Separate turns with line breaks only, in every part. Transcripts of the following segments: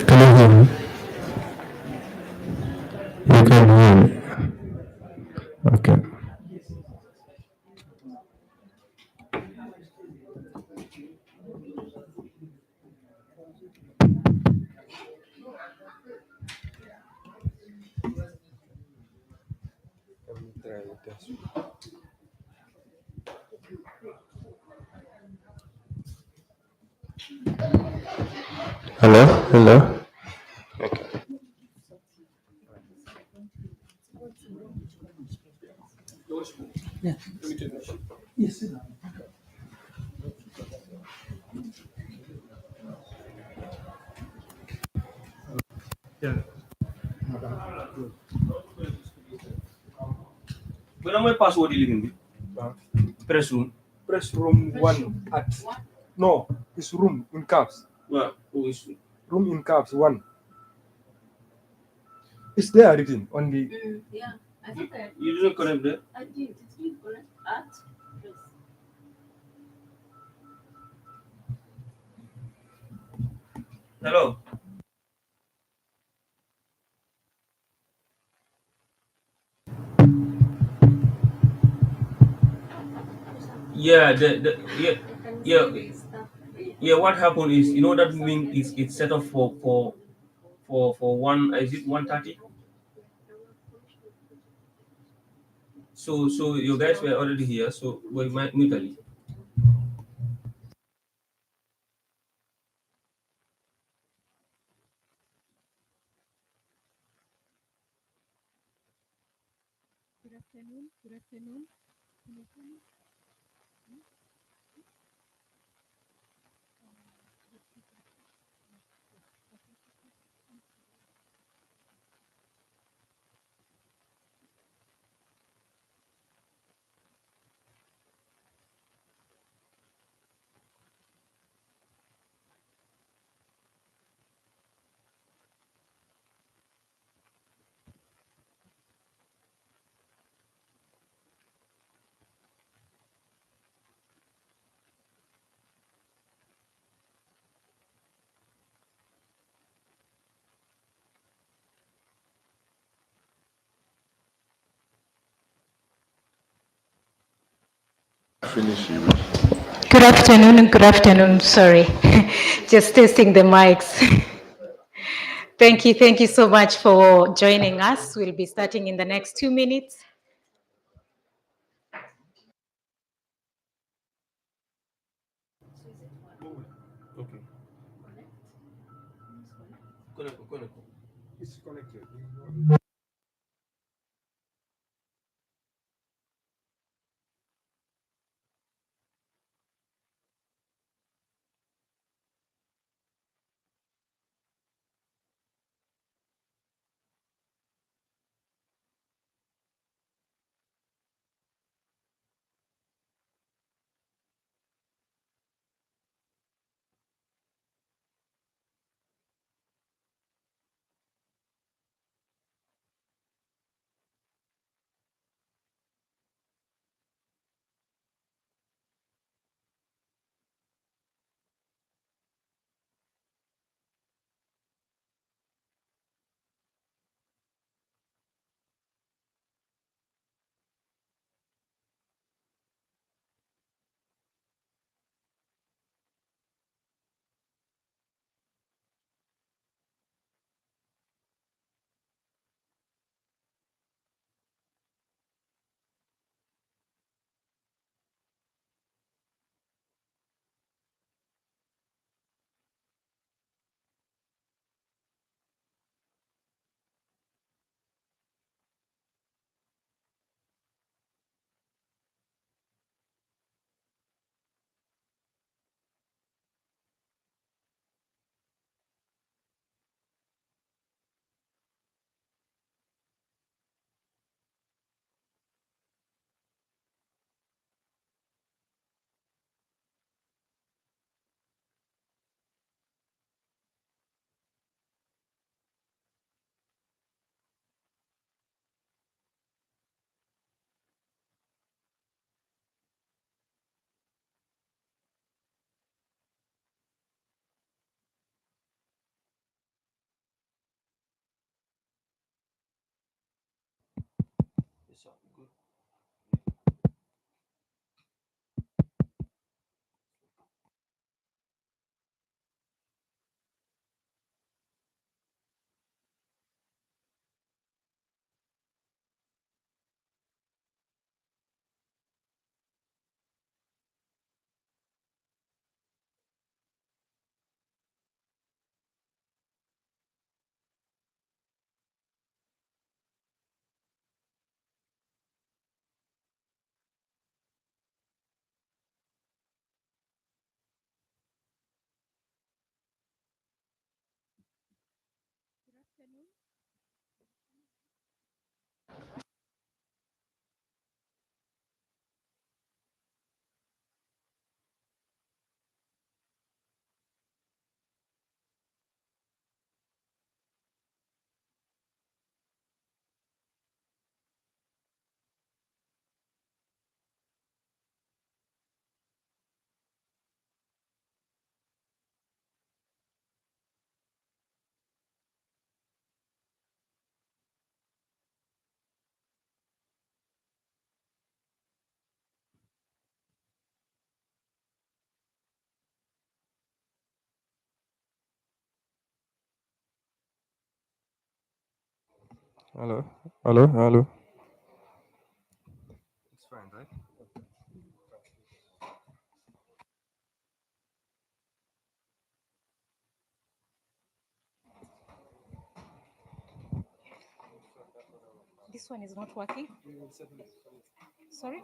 Can you hear me? You can hear me. Okay. Hello? Hello?
When am I password living? Press room.
Press room one at no, it's room in caps.
Well, who is
Room in caps one. It's there written on the
Yeah, I think
you didn't connect there?
I did. It's been correct at press.
Hello. Yeah, yeah. What happened is, that mean is it's set up for one. Is it 1:30? So you guys were already here. So we might mutually.
Good afternoon. Good afternoon. Good afternoon. Good afternoon. Sorry, just testing the mics. Thank you so much for joining us. We'll be starting in the next 2 minutes.
Okay. Connect.
it's connected.
Hello, hello, hello. It's fine, right?
This one is not working. Sorry?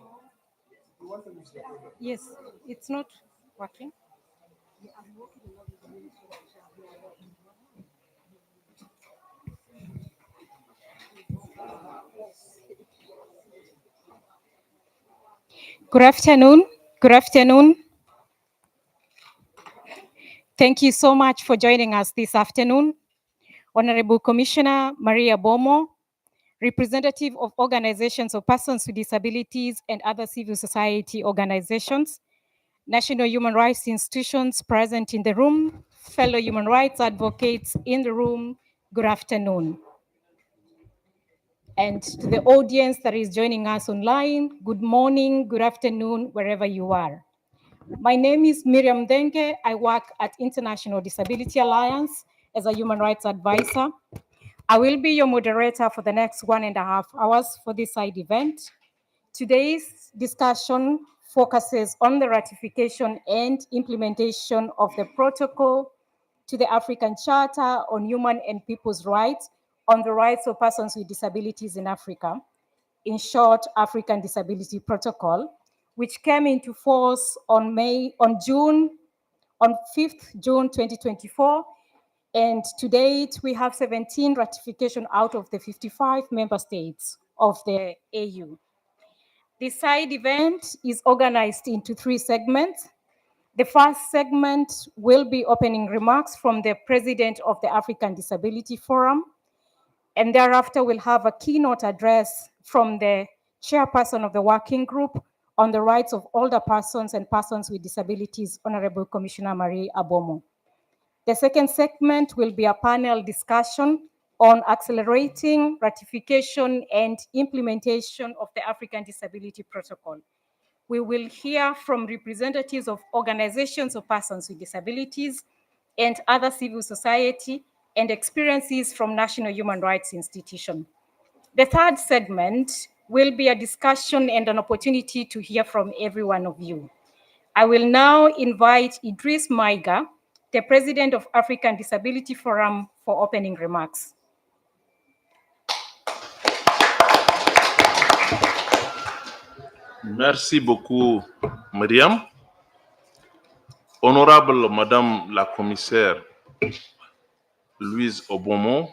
Yes, it's not working. Good afternoon. Good afternoon. Thank you so much for joining us this afternoon. Honorable Commissioner Maria Bomo, representative of organizations of persons with disabilities and other civil society organizations, national human rights institutions present in the room, fellow human rights advocates in the room, good afternoon. And to the audience that is joining us online, good morning, good afternoon, wherever you are. My name is Miriam Denge. I work at International Disability Alliance as a human rights advisor. I will be your moderator for the next 1.5 hours for this side event. Today's discussion focuses on the ratification and implementation of the protocol to the African Charter on Human and People's Rights on the rights of persons with disabilities in Africa, in short, African Disability Protocol, which came into force on 5th June 2024. And to date, we have 17 ratifications out of the 55 member states of the AU. This side event is organized into 3 segments. The first segment will be opening remarks from the president of the African Disability Forum, and thereafter we'll have a keynote address from the chairperson of the working group on the rights of older persons and persons with disabilities, Honorable Commissioner Marie Abomo. The second segment will be a panel discussion on accelerating ratification and implementation of the African Disability Protocol. We will hear from representatives of organizations of persons with disabilities and other civil society and experiences from national human rights institutions. The third segment will be a discussion and an opportunity to hear from every one of you. I will now invite Idris Maiga, the president of African Disability Forum, for opening remarks.
Merci beaucoup, Myriam. Honorable Madame la Commissaire Louise Obomon,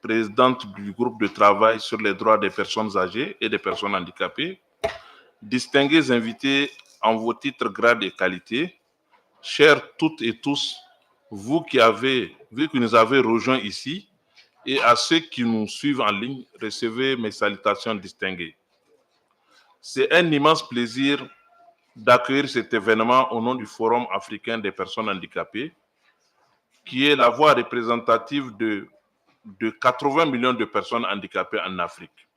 présidente du groupe de travail sur les droits des personnes âgées et des personnes handicapées, distingués invités en vos titres, grades et qualités, chers toutes et tous, vous qui nous avez rejoints ici, et à ceux qui nous suivent en ligne, recevez mes salutations distinguées. C'est un immense plaisir d'accueillir cet événement au nom du Forum africain des personnes handicapées, qui est la voix représentative de 80 millions de personnes handicapées en Afrique.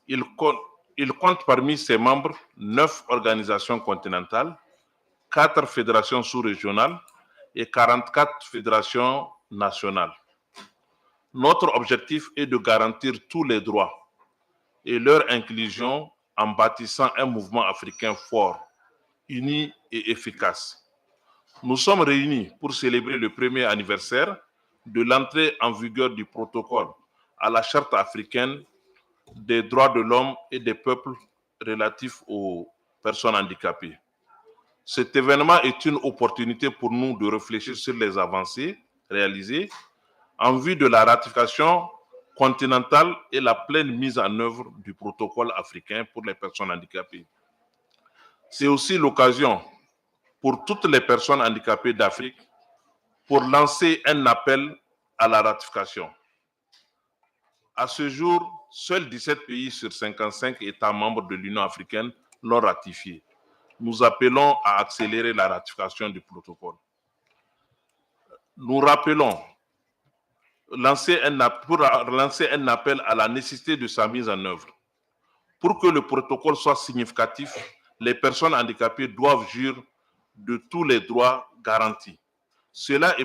Il compte parmi ses membres 9 organisations continentales, 4 fédérations sous-régionales et 44 fédérations nationales. Notre objectif est de garantir tous les droits et leur inclusion en bâtissant un mouvement africain fort, uni et efficace. Nous sommes réunis pour célébrer le premier anniversaire de l'entrée en vigueur du protocole à la Charte africaine des droits de l'homme et des peuples relatifs aux personnes handicapées. Cet événement est une opportunité pour nous de réfléchir sur les avancées réalisées en vue de la ratification continentale et la pleine mise en œuvre du protocole africain pour les personnes handicapées. C'est aussi l'occasion pour toutes les personnes handicapées d'Afrique pour lancer un appel à la ratification. À ce jour, seuls 17 pays sur 55 États membres de l'Union africaine l'ont ratifié. Nous appelons à accélérer la ratification du protocole. Nous rappelons pour lancer un appel à la nécessité de sa mise en œuvre. Pour que le protocole soit significatif, les personnes handicapées doivent jouir de tous les droits garantis. Cela n'est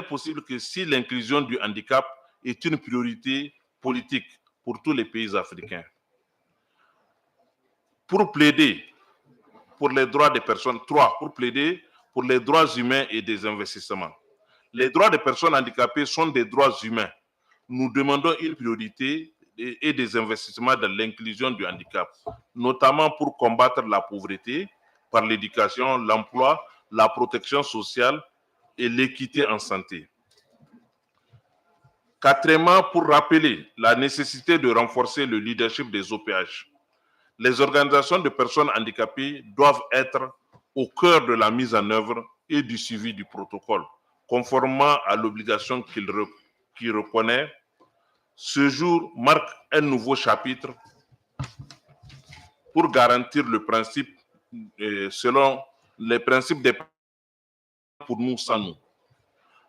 possible que si l'inclusion du handicap est une priorité politique pour tous les pays africains. Pour plaider pour les droits des personnes, pour plaider pour les droits humains et des investissements. Les droits des personnes handicapées sont des droits humains. Nous demandons une priorité et des investissements dans l'inclusion du handicap, notamment pour combattre la pauvreté par l'éducation, l'emploi, la protection sociale et l'équité en santé. Quatrièmement, pour rappeler la nécessité de renforcer le leadership des OPH. Les organisations de personnes handicapées doivent être au cœur de la mise en œuvre et du suivi du protocole, conformément à l'obligation qu'il reconnaît. Ce jour marque un nouveau chapitre pour garantir le principe selon les principes des pour nous sans nous.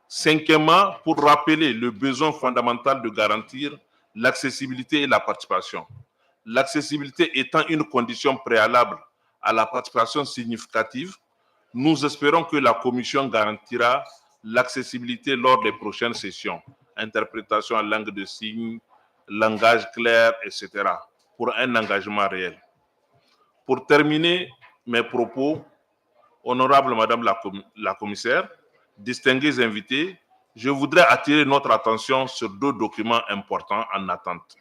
Cinquièmement, pour rappeler le besoin fondamental de garantir l'accessibilité et la participation. L'accessibilité étant une condition préalable à la participation significative, nous espérons que la Commission garantira l'accessibilité lors des prochaines sessions, interprétation en langue de signes, langage clair, etc., pour un engagement réel. Pour terminer mes propos, honorable Madame la Commissaire, distingués invités, je voudrais attirer notre attention sur deux documents importants en attente.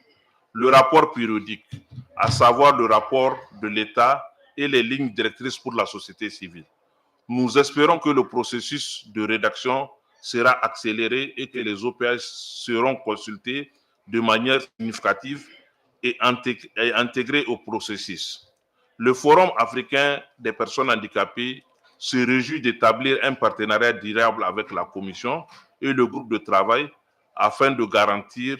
Le rapport périodique, à savoir le rapport de l'État et les lignes directrices pour la société civile. Nous espérons que le processus de rédaction sera accéléré et que les OPH seront consultés de manière significative et intégrés au processus. Le Forum africain des personnes handicapées se réjouit d'établir un partenariat durable avec la Commission et le groupe de travail afin de garantir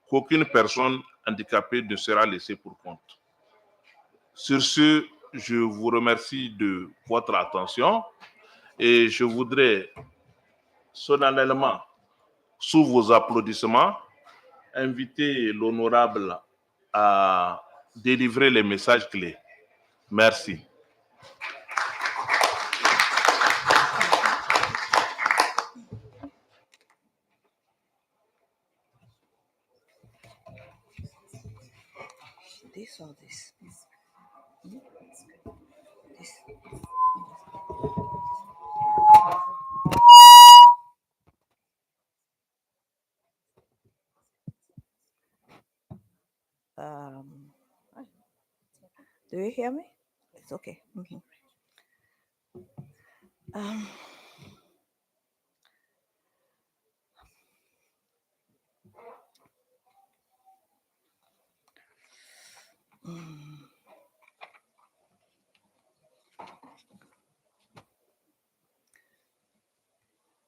qu'aucune personne handicapée ne sera laissée pour compte. Sur ce, je vous remercie de votre attention et je voudrais solennellement, sous vos applaudissements, inviter l'honorable à délivrer les messages clés. Merci.
This or this? This. Do you hear me? It's okay.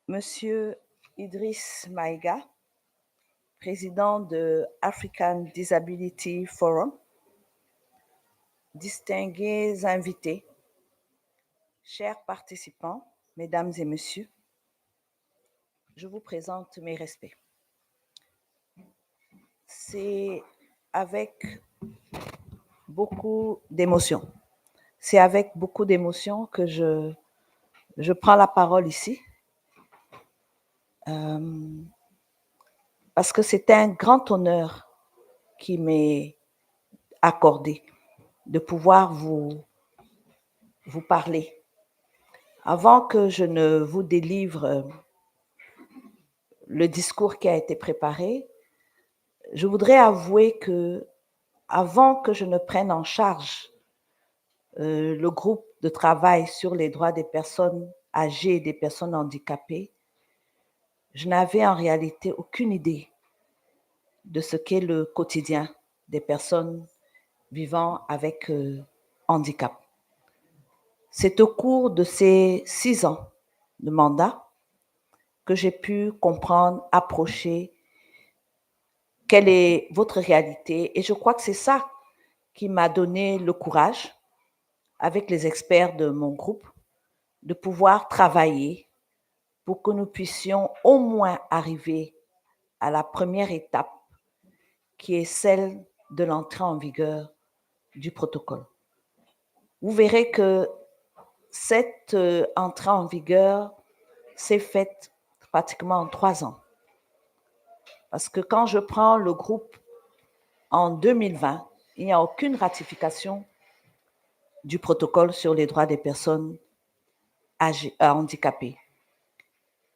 Monsieur Idriss Maïga, président de African Disability Forum, distingués invités, chers participants, mesdames et messieurs, je vous présente mes respects. C'est avec beaucoup d'émotion. C'est avec beaucoup d'émotion que je prends la parole ici. Parce que c'est un grand honneur qui m'est accordé de pouvoir vous parler. Avant que je ne vous délivre le discours qui a été préparé, je voudrais avouer que avant que je ne prenne en charge le groupe de travail sur les droits des personnes âgées et des personnes handicapées, je n'avais en réalité aucune idée de ce qu'est le quotidien des personnes vivant avec handicap. C'est au cours de ces 6 ans de mandat que j'ai pu comprendre, approcher quelle est votre réalité. Et je crois que c'est ça qui m'a donné le courage, avec les experts de mon groupe, de pouvoir travailler pour que nous puissions au moins arriver à la première étape, qui est celle de l'entrée en vigueur du protocole. Vous verrez que cette entrée en vigueur s'est faite pratiquement en 3 ans. Parce que quand je prends le groupe en 2020, il n'y a aucune ratification du protocole sur les droits des personnes handicapées.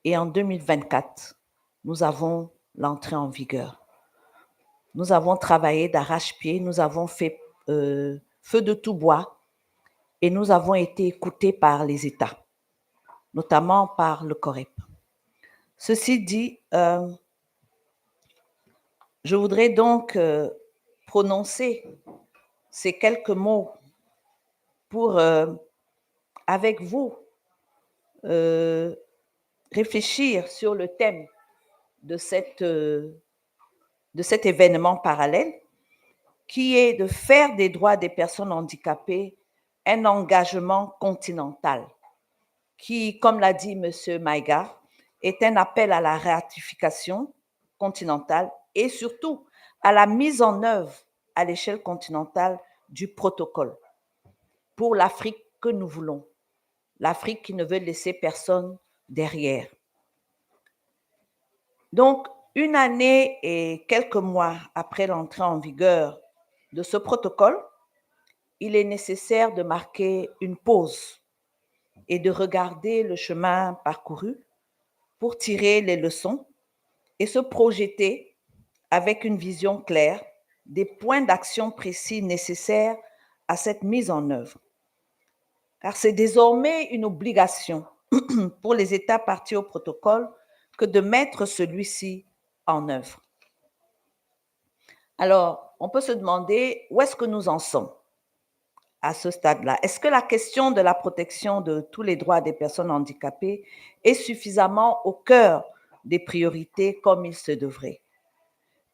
Et en 2024, nous avons l'entrée en vigueur. Nous avons travaillé d'arrache-pied, nous avons fait feu de tout bois et nous avons été écoutés par les États, notamment par le COREP. Ceci dit, je voudrais donc prononcer ces quelques mots pour, avec vous, réfléchir sur le thème de cet événement parallèle, qui est de faire des droits des personnes handicapées un engagement continental, qui, comme l'a dit M. Maïga, est un appel à la ratification continentale et surtout à la mise en œuvre à l'échelle continentale du protocole pour l'Afrique que nous voulons, l'Afrique qui ne veut laisser personne derrière. Donc, 1 année et quelques mois après l'entrée en vigueur de ce protocole, il est nécessaire de marquer une pause et de regarder le chemin parcouru pour tirer les leçons et se projeter avec une vision claire des points d'action précis nécessaires à cette mise en œuvre. Car c'est désormais une obligation pour les États partis au protocole que de mettre celui-ci en œuvre. Alors, on peut se demander où est-ce que nous en sommes à ce stade-là. Est-ce que la question de la protection de tous les droits des personnes handicapées est suffisamment au cœur des priorités comme il se devrait?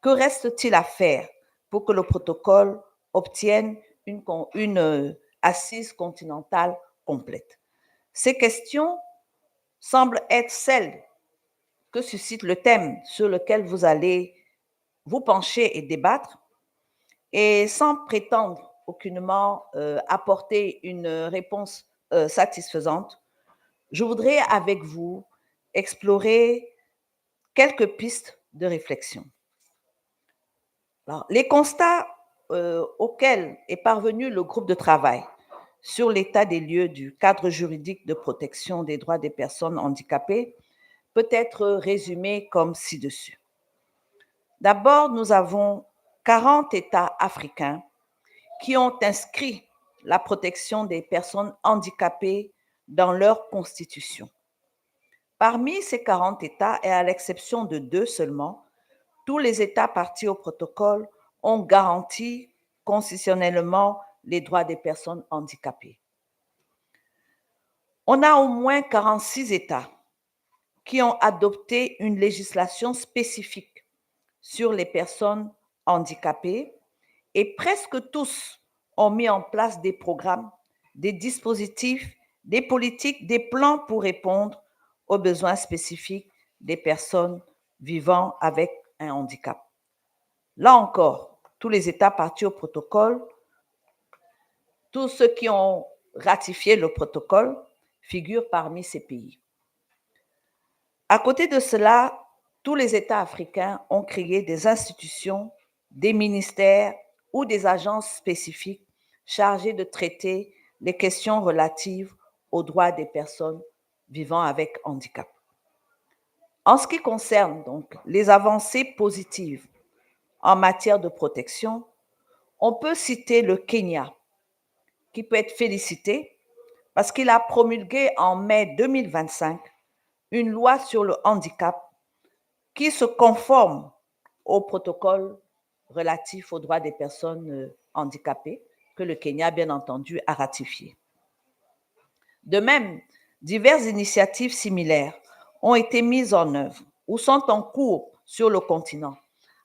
Que reste-t-il à faire pour que le protocole obtienne une assise continentale complète? Ces questions semblent être celles que suscite le thème sur lequel vous allez vous pencher et débattre, et sans prétendre aucunement apporter une réponse satisfaisante, je voudrais avec vous explorer quelques pistes de réflexion. Alors, les constats auxquels est parvenu le groupe de travail sur l'état des lieux du cadre juridique de protection des droits des personnes handicapées peut être résumé comme ci-dessus. D'abord, nous avons 40 États africains qui ont inscrit la protection des personnes handicapées dans leur constitution. Parmi ces 40 États, et à l'exception de 2 seulement, tous les États partis au protocole ont garanti constitutionnellement les droits des personnes handicapées. On a au moins 46 États qui ont adopté une législation spécifique sur les personnes handicapées et presque tous ont mis en place des programmes, des dispositifs, des politiques, des plans pour répondre aux besoins spécifiques des personnes vivant avec un handicap. Là encore, tous les États partis au protocole, tous ceux qui ont ratifié le protocole figurent parmi ces pays. À côté de cela, tous les États africains ont créé des institutions, des ministères ou des agences spécifiques chargées de traiter les questions relatives aux droits des personnes vivant avec handicap. En ce qui concerne donc les avancées positives en matière de protection, on peut citer le Kenya, qui peut être félicité parce qu'il a promulgué en mai 2025 une loi sur le handicap qui se conforme au protocole relatif aux droits des personnes handicapées que le Kenya, bien entendu, a ratifié. De même, diverses initiatives similaires ont été mises en œuvre ou sont en cours sur le continent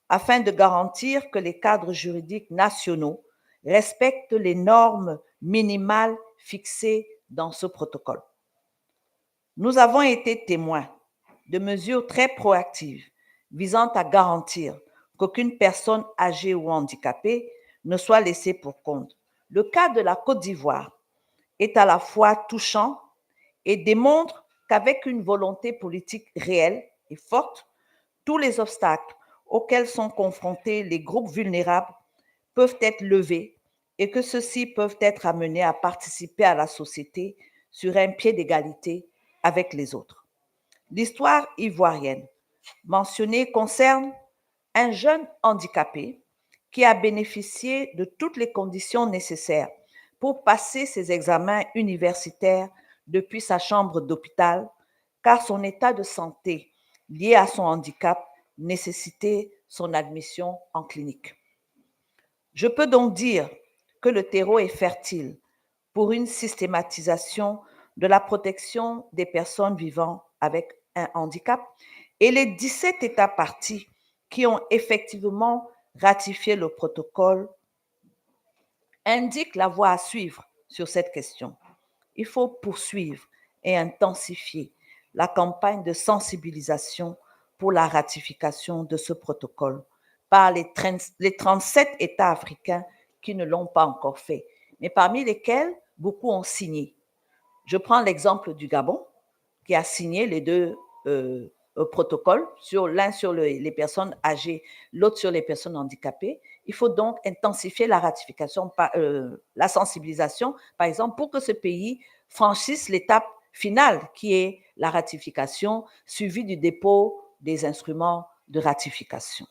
afin de garantir que les cadres juridiques nationaux respectent les normes minimales fixées dans ce protocole. Nous avons été témoins de mesures très proactives visant à garantir qu'aucune personne âgée ou handicapée ne soit laissée pour compte. Le cas de la Côte d'Ivoire est à la fois touchant et démontre qu'avec une volonté politique réelle et forte, tous les obstacles auxquels sont confrontés les groupes vulnérables peuvent être levés et que ceux-ci peuvent être amenés à participer à la société sur un pied d'égalité avec les autres. L'histoire ivoirienne mentionnée concerne un jeune handicapé qui a bénéficié de toutes les conditions nécessaires pour passer ses examens universitaires depuis sa chambre d'hôpital, car son état de santé lié à son handicap nécessitait son admission en clinique. Je peux donc dire que le terreau est fertile pour une systématisation de la protection des personnes vivant avec un handicap et les 17 États parties qui ont effectivement ratifié le protocole indiquent la voie à suivre sur cette question. Il faut poursuivre et intensifier la campagne de sensibilisation pour la ratification de ce protocole par les 37 États africains qui ne l'ont pas encore fait, mais parmi lesquels beaucoup ont signé. Je prends l'exemple du Gabon, qui a signé les deux protocoles, l'un sur les personnes âgées, l'autre sur les personnes handicapées. Il faut donc intensifier la ratification, la sensibilisation, par exemple, pour que ce pays franchisse l'étape finale, qui est la ratification, suivie du dépôt des instruments de ratification.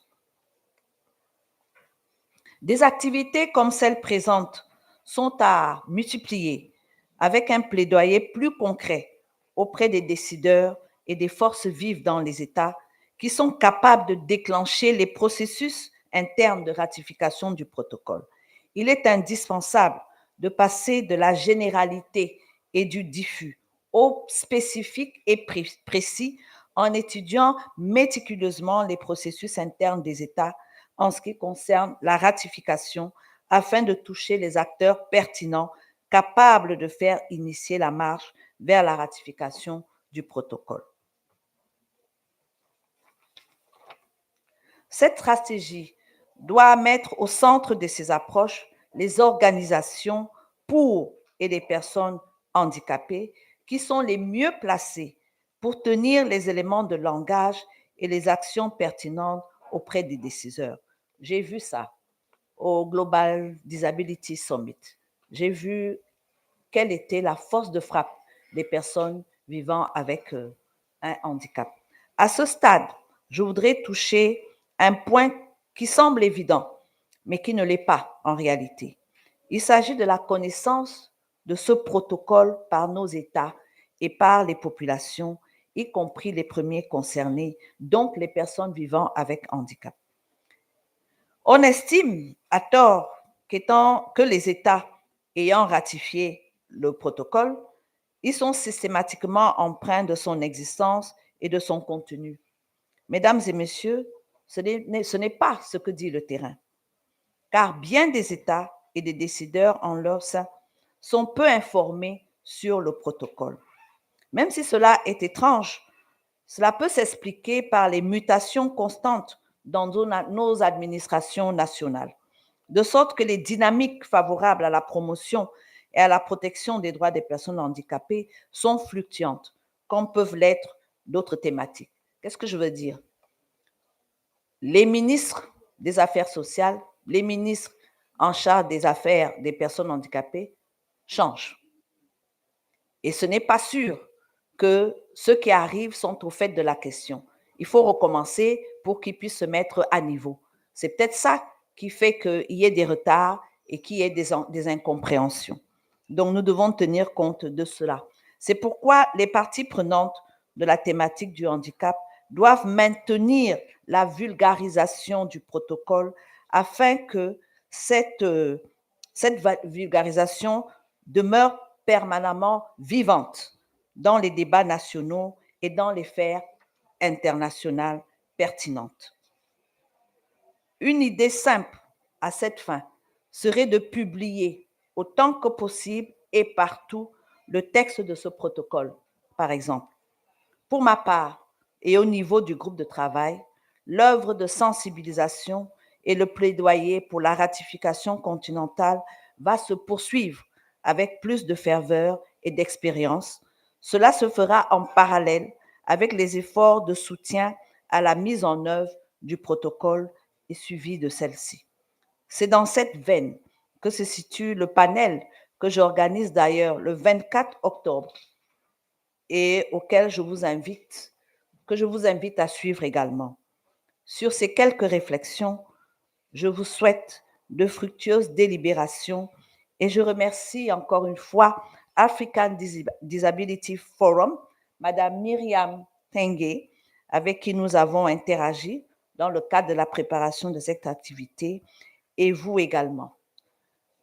Des activités comme celles présentes sont à multiplier avec un plaidoyer plus concret auprès des décideurs et des forces vives dans les États qui sont capables de déclencher les processus internes de ratification du protocole. Il est indispensable de passer de la généralité et du diffus au spécifique et précis en étudiant méticuleusement les processus internes des États en ce qui concerne la ratification afin de toucher les acteurs pertinents capables de faire initier la marche vers la ratification du protocole. Cette stratégie doit mettre au centre de ses approches les organisations pour et des personnes handicapées qui sont les mieux placées pour tenir les éléments de langage et les actions pertinentes auprès des décideurs. J'ai vu ça au Global Disabilities Summit. J'ai vu quelle était la force de frappe des personnes vivant avec un handicap. À ce stade, je voudrais toucher un point qui semble évident, mais qui ne l'est pas en réalité. Il s'agit de la connaissance de ce protocole par nos États et par les populations, y compris les premiers concernés, donc les personnes vivant avec handicap. On estime à tort que les États ayant ratifié le protocole, ils sont systématiquement empreints de son existence et de son contenu. Mesdames et messieurs, ce n'est pas ce que dit le terrain, car bien des États et des décideurs en leur sein sont peu informés sur le protocole. Même si cela est étrange, cela peut s'expliquer par les mutations constantes dans nos administrations nationales, de sorte que les dynamiques favorables à la promotion et à la protection des droits des personnes handicapées sont fluctuantes, comme peuvent l'être d'autres thématiques. Qu'est-ce que je veux dire? Les ministres des Affaires sociales, les ministres en charge des affaires des personnes handicapées changent. Et ce n'est pas sûr que ceux qui arrivent sont au fait de la question. Il faut recommencer pour qu'ils puissent se mettre à niveau. C'est peut-être ça qui fait qu'il y ait des retards et qu'il y ait des incompréhensions. Donc, nous devons tenir compte de cela. C'est pourquoi les parties prenantes de la thématique du handicap doivent maintenir la vulgarisation du protocole afin que cette vulgarisation demeure permanemment vivante dans les débats nationaux et dans les sphères internationales pertinentes. Une idée simple à cette fin serait de publier autant que possible et partout le texte de ce protocole, par exemple. Pour ma part, et au niveau du groupe de travail, l'œuvre de sensibilisation et le plaidoyer pour la ratification continentale va se poursuivre avec plus de ferveur et d'expérience. Cela se fera en parallèle avec les efforts de soutien à la mise en œuvre du protocole et suivi de celle-ci. C'est dans cette veine que se situe le panel que j'organise d'ailleurs le 24 octobre et auquel je vous invite à suivre également. Sur ces quelques réflexions, je vous souhaite de fructueuses délibérations et je remercie encore une fois African Disability Forum, Madame Myriam Tengue, avec qui nous avons interagi dans le cadre de la préparation de cette activité, et vous également.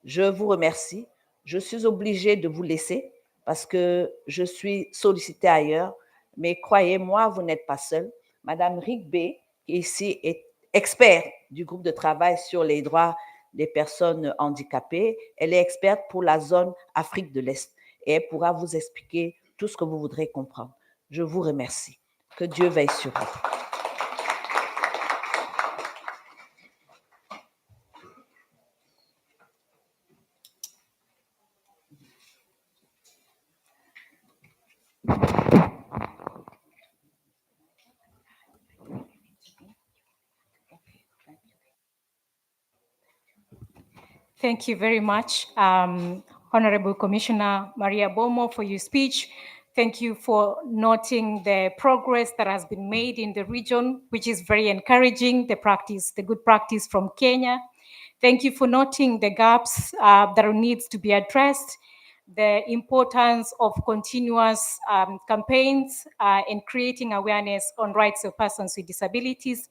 Je vous remercie. Je suis obligée de vous laisser parce que je suis sollicitée ailleurs, mais croyez-moi, vous n'êtes pas seul. Madame Rigbe, qui ici est experte du groupe de travail sur les droits des personnes handicapées, elle est experte pour la zone Afrique de l'Est et elle pourra vous expliquer tout ce que vous voudrez comprendre. Je vous remercie. Que Dieu veille sur vous.
Thank you very much, Honorable Commissioner Maria Bomo, for your speech. Thank you for noting the progress that has been made in the region, which is very encouraging, the good practice from Kenya. Thank you for noting the gaps that needs to be addressed, the importance of continuous campaigns and creating awareness on rights of persons with disabilities.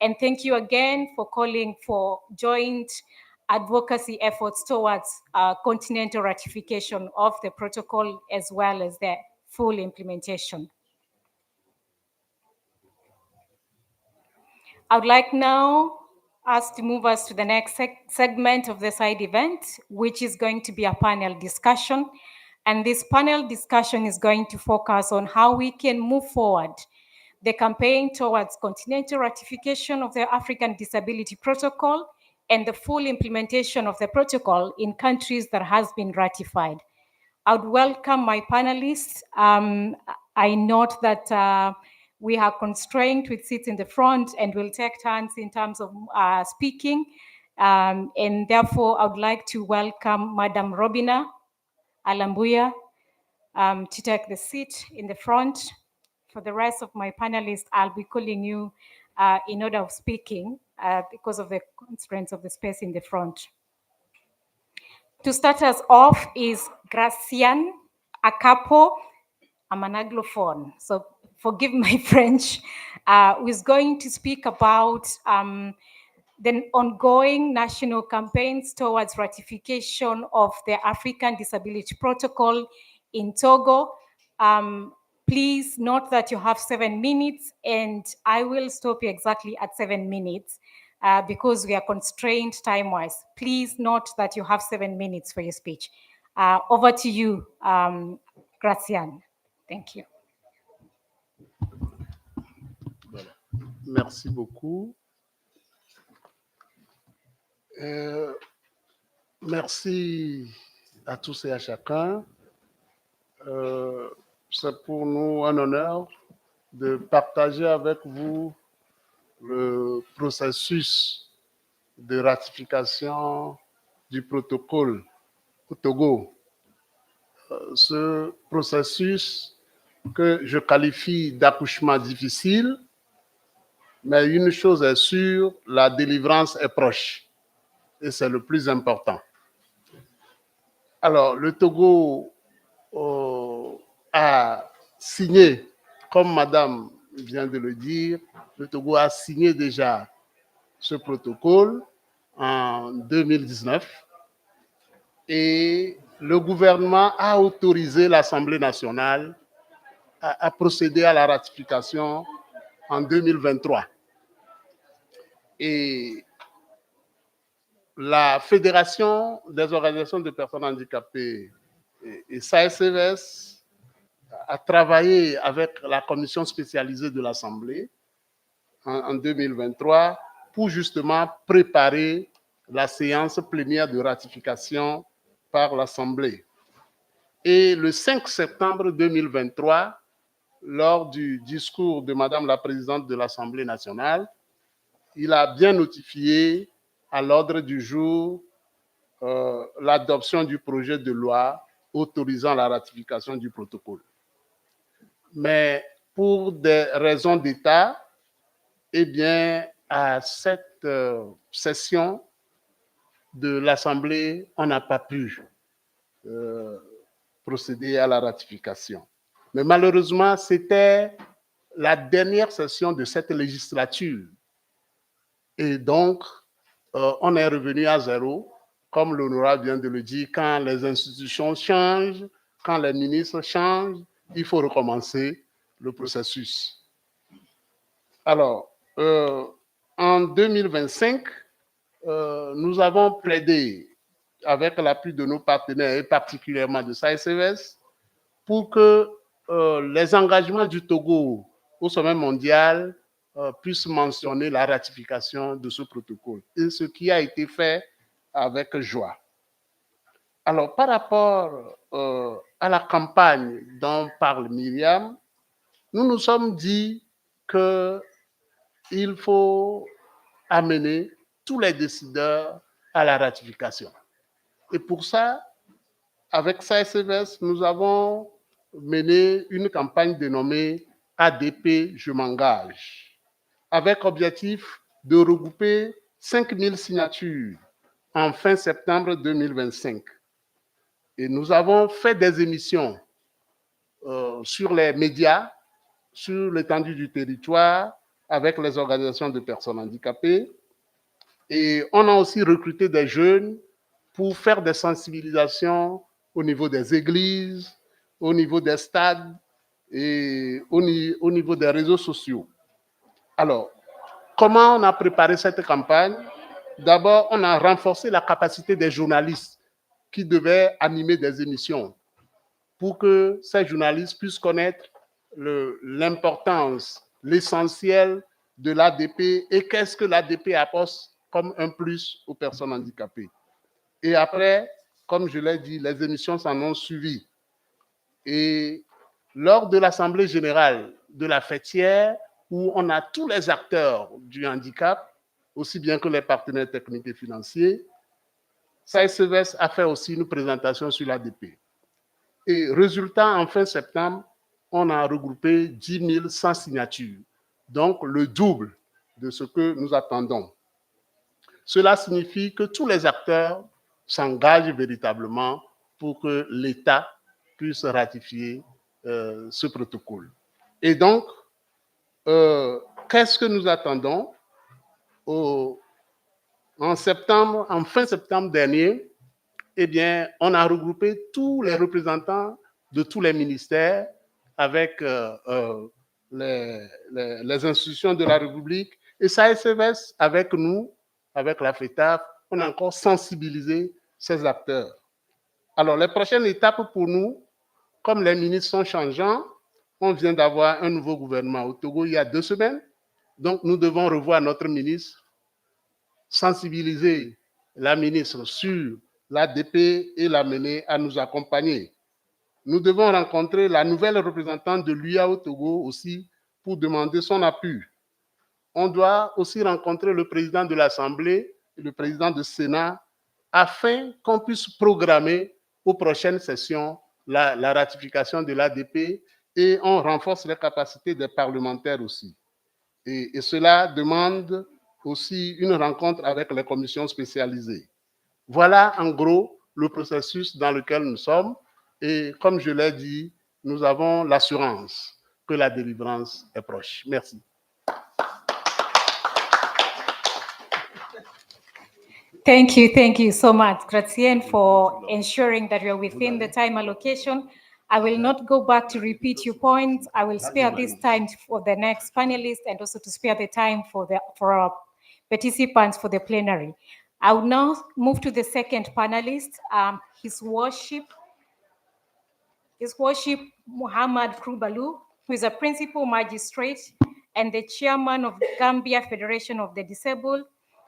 And thank you again for calling for joint advocacy efforts towards continental ratification of the protocol as well as the full implementation. I would like now us to move us to the next segment of the side event, which is going to be a panel discussion. And this panel discussion is going to focus on how we can move forward the campaign towards continental ratification of the African Disability Protocol and the full implementation of the protocol in countries that has been ratified. I would welcome my panelists. I note that we are constrained with seats in the front and we'll take turns in terms of speaking. And therefore, I would like to welcome Madam Robina Alambuya to take the seat in the front. For the rest of my panelists, I'll be calling you in order of speaking because of the constraints of the space in the front. To start us off is Gracian Acapo. I'm an Anglophone, so forgive my French, who is going to speak about the ongoing national campaigns towards ratification of the African Disability Protocol in Togo. Please note that you have 7 minutes, and I will stop you exactly at 7 minutes because we are constrained time-wise. Please note that you have 7 minutes for your speech. Over to you, Gracian. Thank you.
Merci beaucoup. Merci à tous et à chacun. C'est pour nous un honneur de partager avec vous le processus de ratification du protocole au Togo. Ce processus que je qualifie d'accouchement difficile, mais une chose est sûre, la délivrance est proche et c'est le plus important. Alors, le Togo a signé, comme Madame vient de le dire, le Togo a signé déjà ce protocole en 2019 et le gouvernement a autorisé l'Assemblée nationale à procéder à la ratification en 2023. Et la Fédération des organisations de personnes handicapées et SASVS a travaillé avec la commission spécialisée de l'Assemblée en 2023 pour justement préparer la séance plénière de ratification par l'Assemblée. Et le 5 septembre 2023, lors du discours de Madame la Présidente de l'Assemblée nationale, il a bien notifié à l'ordre du jour l'adoption du projet de loi autorisant la ratification du protocole. Mais pour des raisons d'État, eh bien, à cette session de l'Assemblée, on n'a pas pu procéder à la ratification. Mais malheureusement, c'était la dernière session de cette législature. Et donc, on est revenu à zéro, comme l'honorable vient de le dire, quand les institutions changent, quand les ministres changent, il faut recommencer le processus. Alors, en 2025, nous avons plaidé avec l'appui de nos partenaires et particulièrement de SASVS pour que les engagements du Togo au sommet mondial puissent mentionner la ratification de ce protocole, et ce qui a été fait avec joie. Alors, par rapport à la campagne dont parle Myriam, nous nous sommes dit qu'il faut amener tous les décideurs à la ratification. Et pour ça, avec SASVS, nous avons mené une campagne dénommée ADP Je m'engage, avec objectif de regrouper 5000 signatures en fin septembre 2025. Et nous avons fait des émissions sur les médias, sur l'étendue du territoire, avec les organisations de personnes handicapées. Et on a aussi recruté des jeunes pour faire des sensibilisations au niveau des églises, au niveau des stades et au niveau des réseaux sociaux. Alors, comment on a préparé cette campagne? D'abord, on a renforcé la capacité des journalistes qui devaient animer des émissions pour que ces journalistes puissent connaître l'importance, l'essentiel de l'ADP et qu'est-ce que l'ADP apporte comme un plus aux personnes handicapées. Et après, comme je l'ai dit, les émissions s'en ont suivi. Et lors de l'Assemblée générale de la fêtière, où on a tous les acteurs du handicap, aussi bien que les partenaires techniques et financiers, SASVS a fait aussi une présentation sur l'ADP. Et résultat, en fin septembre, on a regroupé 10 100 signatures, donc le double de ce que nous attendons. Cela signifie que tous les acteurs s'engagent véritablement pour que l'État puisse ratifier ce protocole. Et donc, qu'est-ce que nous attendons? En fin septembre dernier, eh bien, on a regroupé tous les représentants de tous les ministères avec les institutions de la République et SASVS avec nous, avec la FETAF, on a encore sensibilisé ces acteurs. Alors, les prochaines étapes pour nous, comme les ministres sont changeants, on vient d'avoir un nouveau gouvernement au Togo il y a 2 semaines, donc nous devons revoir notre ministre, sensibiliser la ministre sur l'ADP et l'amener à nous accompagner. Nous devons rencontrer la nouvelle représentante de l'UIA au Togo aussi pour demander son appui. On doit aussi rencontrer le président de l'Assemblée et le président du Sénat afin qu'on puisse programmer aux prochaines sessions la ratification de l'ADP et on renforce les capacités des parlementaires aussi. Et cela demande aussi une rencontre avec les commissions spécialisées. Voilà en gros le processus dans lequel nous sommes et comme je l'ai dit, nous avons l'assurance que la délivrance est proche. Merci.
Thank you so much, Gratien, for ensuring that you're within the time allocation. I will not go back to repeat your points. I will spare this time for the next panelist and also to spare the time for our participants for the plenary. I will now move to the second panelist, His Worship Muhammad Krubalu, who is a principal magistrate and the chairman of the Gambia Federation of the Disabled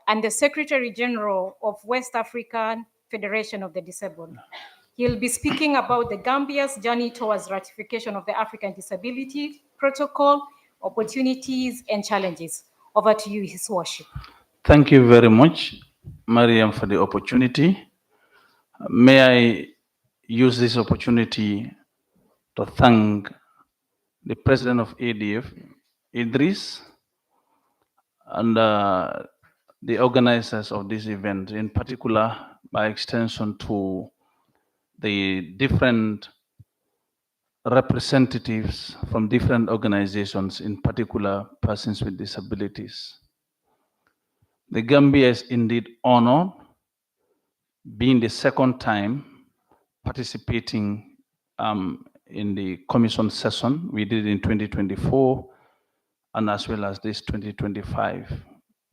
and the Secretary General of West African Federation of the Disabled. He'll be speaking about the Gambia's journey towards ratification of the African Disability Protocol, opportunities and challenges. Over to you, His Worship.
Thank you very much, Mariam, for the opportunity. May I use this opportunity to thank the president of ADF, Idris, and the organizers of this event, in particular, by extension to the different representatives from different organizations, in particular persons with disabilities. The Gambia is indeed honored being the second time participating in the commission session. We did it in 2024 and as well as this 2025.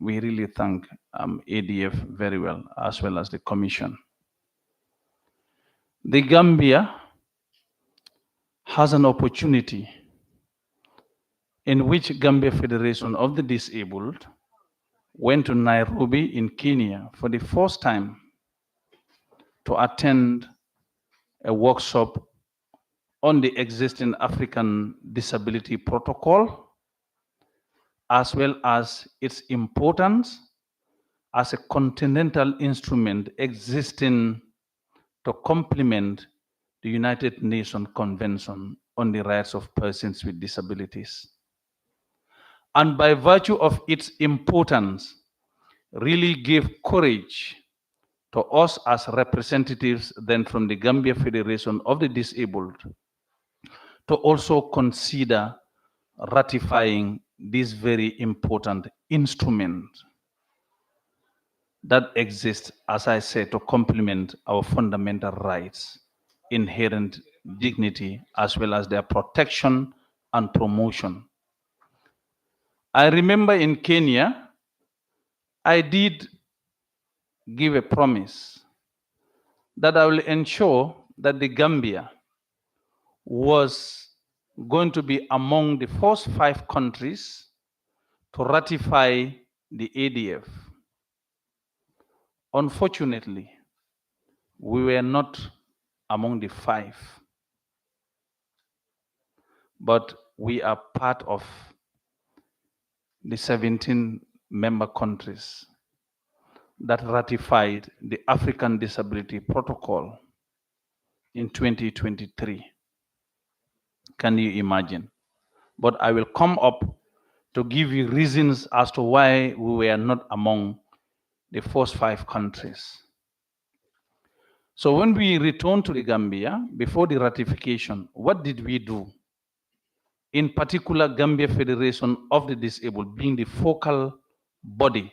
We really thank ADF very well, as well as the commission. The Gambia has an opportunity in which Gambia Federation of the Disabled went to Nairobi in Kenya for the first time to attend a workshop on the existing African Disability Protocol, as well as its importance as a continental instrument existing to complement the United Nations Convention on the Rights of Persons with Disabilities. And by virtue of its importance, really gave courage to us as representatives then from the Gambia Federation of the Disabled to also consider ratifying this very important instrument that exists, as I said, to complement our fundamental rights, inherent dignity, as well as their protection and promotion. I remember in Kenya, I did give a promise that I will ensure that the Gambia was going to be among the first 5 countries to ratify the ADF. Unfortunately, we were not among the 5, but we are part of the 17 member countries that ratified the African Disability Protocol in 2023. Can you imagine? But I will come up to give you reasons as to why we were not among the first 5 countries. So when we returned to the Gambia, before the ratification, what did we do? In particular, Gambia Federation of the Disabled being the focal body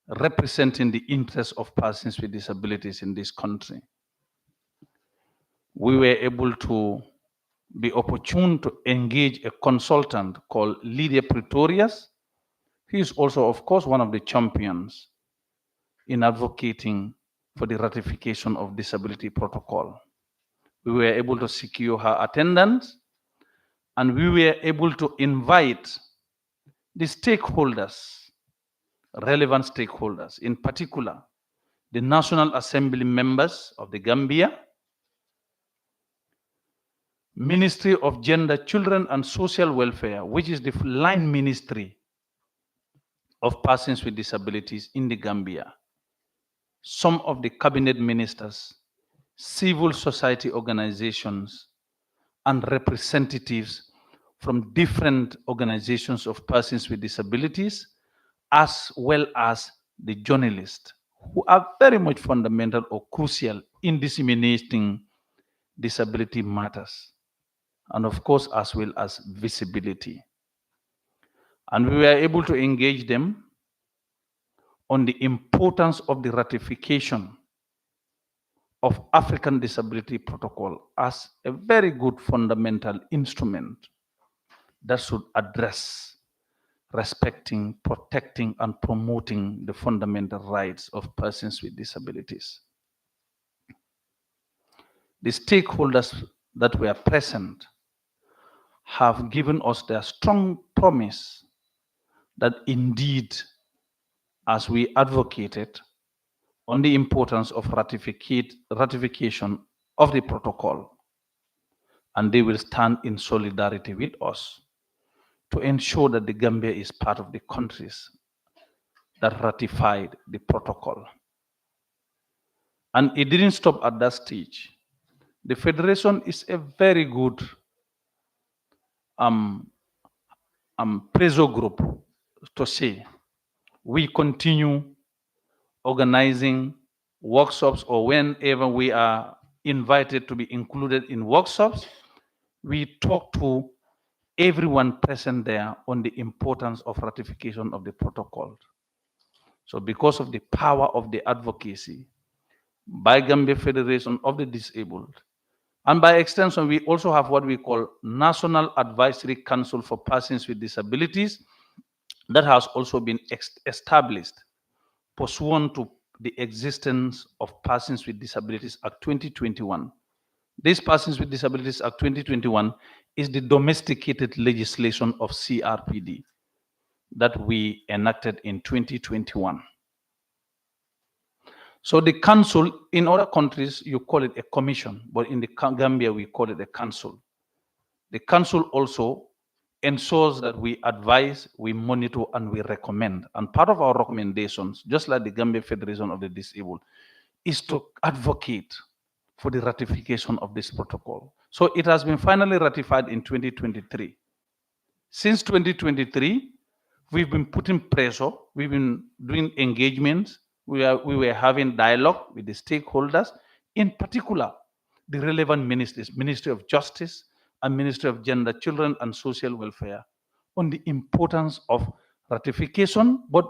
representing the interests of persons with disabilities in this country. We were able to be opportune to engage a consultant called Lydia Pretorius. He is also, of course, one of the champions in advocating for the ratification of disability protocol. We were able to secure her attendance, and we were able to invite the stakeholders, relevant stakeholders, in particular, the National Assembly members of the Gambia, Ministry of Gender, Children and Social Welfare, which is the line ministry of persons with disabilities in the Gambia, some of the cabinet ministers, civil society organizations, and representatives from different organizations of persons with disabilities, as well as the journalists, who are very much fundamental or crucial in disseminating disability matters. and of course, as well as visibility. And we were able to engage them on the importance of the ratification of African Disability Protocol as a very good fundamental instrument that should address respecting, protecting, and promoting the fundamental rights of persons with disabilities. The stakeholders that were present have given us their strong promise that indeed, as we advocated on the importance of ratification of the protocol, and they will stand in solidarity with us to ensure that the Gambia is part of the countries that ratified the protocol. And it didn't stop at that stage. The Federation is a very good pressure group to say we continue organizing workshops, or whenever we are invited to be included in workshops, we talk to everyone present there on the importance of ratification of the protocol. So because of the power of the advocacy by Gambia Federation of the Disabled, and by extension, we also have what we call National Advisory Council for Persons with Disabilities that has also been established pursuant to the existence of Persons with Disabilities Act 2021. This Persons with Disabilities Act 2021 is the domesticated legislation of CRPD that we enacted in 2021. So the council, in other countries, you call it a commission, but in the Gambia, we call it a council. The council also ensures that we advise, we monitor, and we recommend. And part of our recommendations, just like the Gambia Federation of the Disabled, is to advocate for the ratification of this protocol. So it has been finally ratified in 2023. Since 2023, we've been putting pressure, we've been doing engagements, we were having dialogue with the stakeholders, in particular, the relevant ministries, Ministry of Justice and Ministry of Gender, Children and Social Welfare, on the importance of ratification, but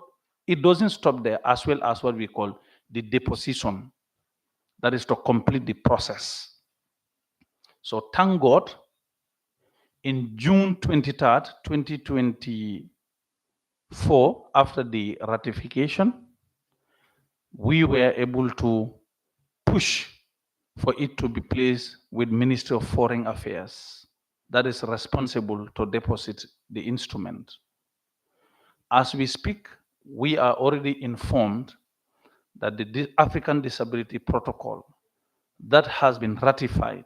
it doesn't stop there, as well as what we call the deposition, that is to complete the process. So thank God, in June 23rd, 2024, after the ratification, we were able to push for it to be placed with Ministry of Foreign Affairs that is responsible to deposit the instrument. As we speak, we are already informed that the African Disability Protocol that has been ratified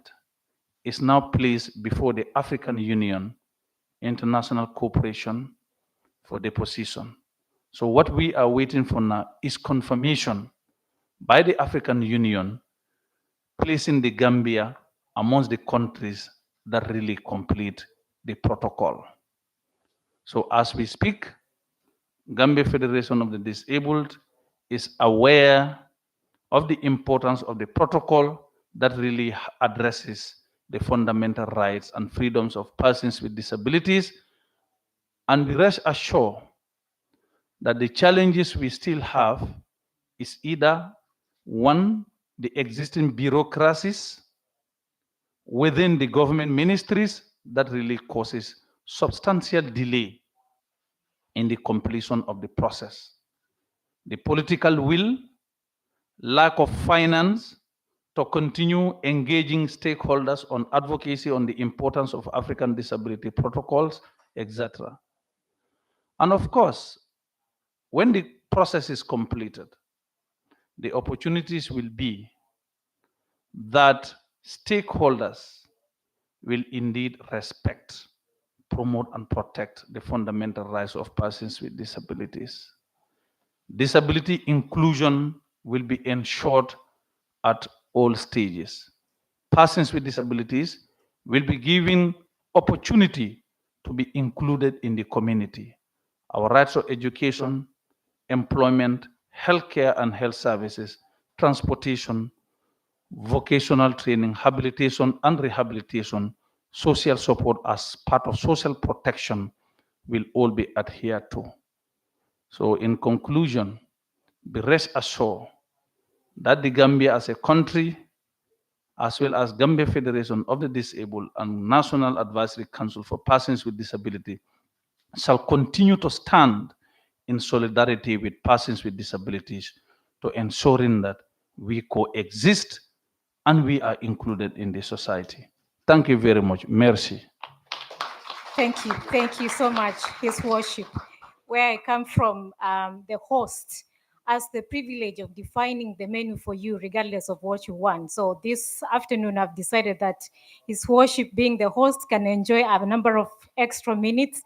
is now placed before the African Union International Cooperation for deposition. So what we are waiting for now is confirmation by the African Union placing the Gambia amongst the countries that really complete the protocol. So as we speak, Gambia Federation of the Disabled is aware of the importance of the protocol that really addresses the fundamental rights and freedoms of persons with disabilities. And we rest assured that the challenges we still have is either one, the existing bureaucracies within the government ministries that really causes substantial delay in the completion of the process. The political will, lack of finance to continue engaging stakeholders on advocacy on the importance of African disability protocols, etc. And of course, when the process is completed, the opportunities will be that stakeholders will indeed respect, promote, and protect the fundamental rights of persons with disabilities. Disability inclusion will be ensured at all stages. Persons with disabilities will be given opportunity to be included in the community. Our rights to education, employment, healthcare and health services, transportation, vocational training, habilitation and rehabilitation social support as part of social protection will all be adhered to. So in conclusion, be rest assured that the Gambia as a country, as well as Gambia Federation of the Disabled and National Advisory Council for Persons with Disability, shall continue to stand in solidarity with persons with disabilities to ensuring that we coexist and we are included in the society. Thank you very much. Merci.
Thank you so much, His Worship. Where I come from, the host has the privilege of defining the menu for you regardless of what you want. So this afternoon, I've decided that His Worship, being the host, can enjoy a number of extra minutes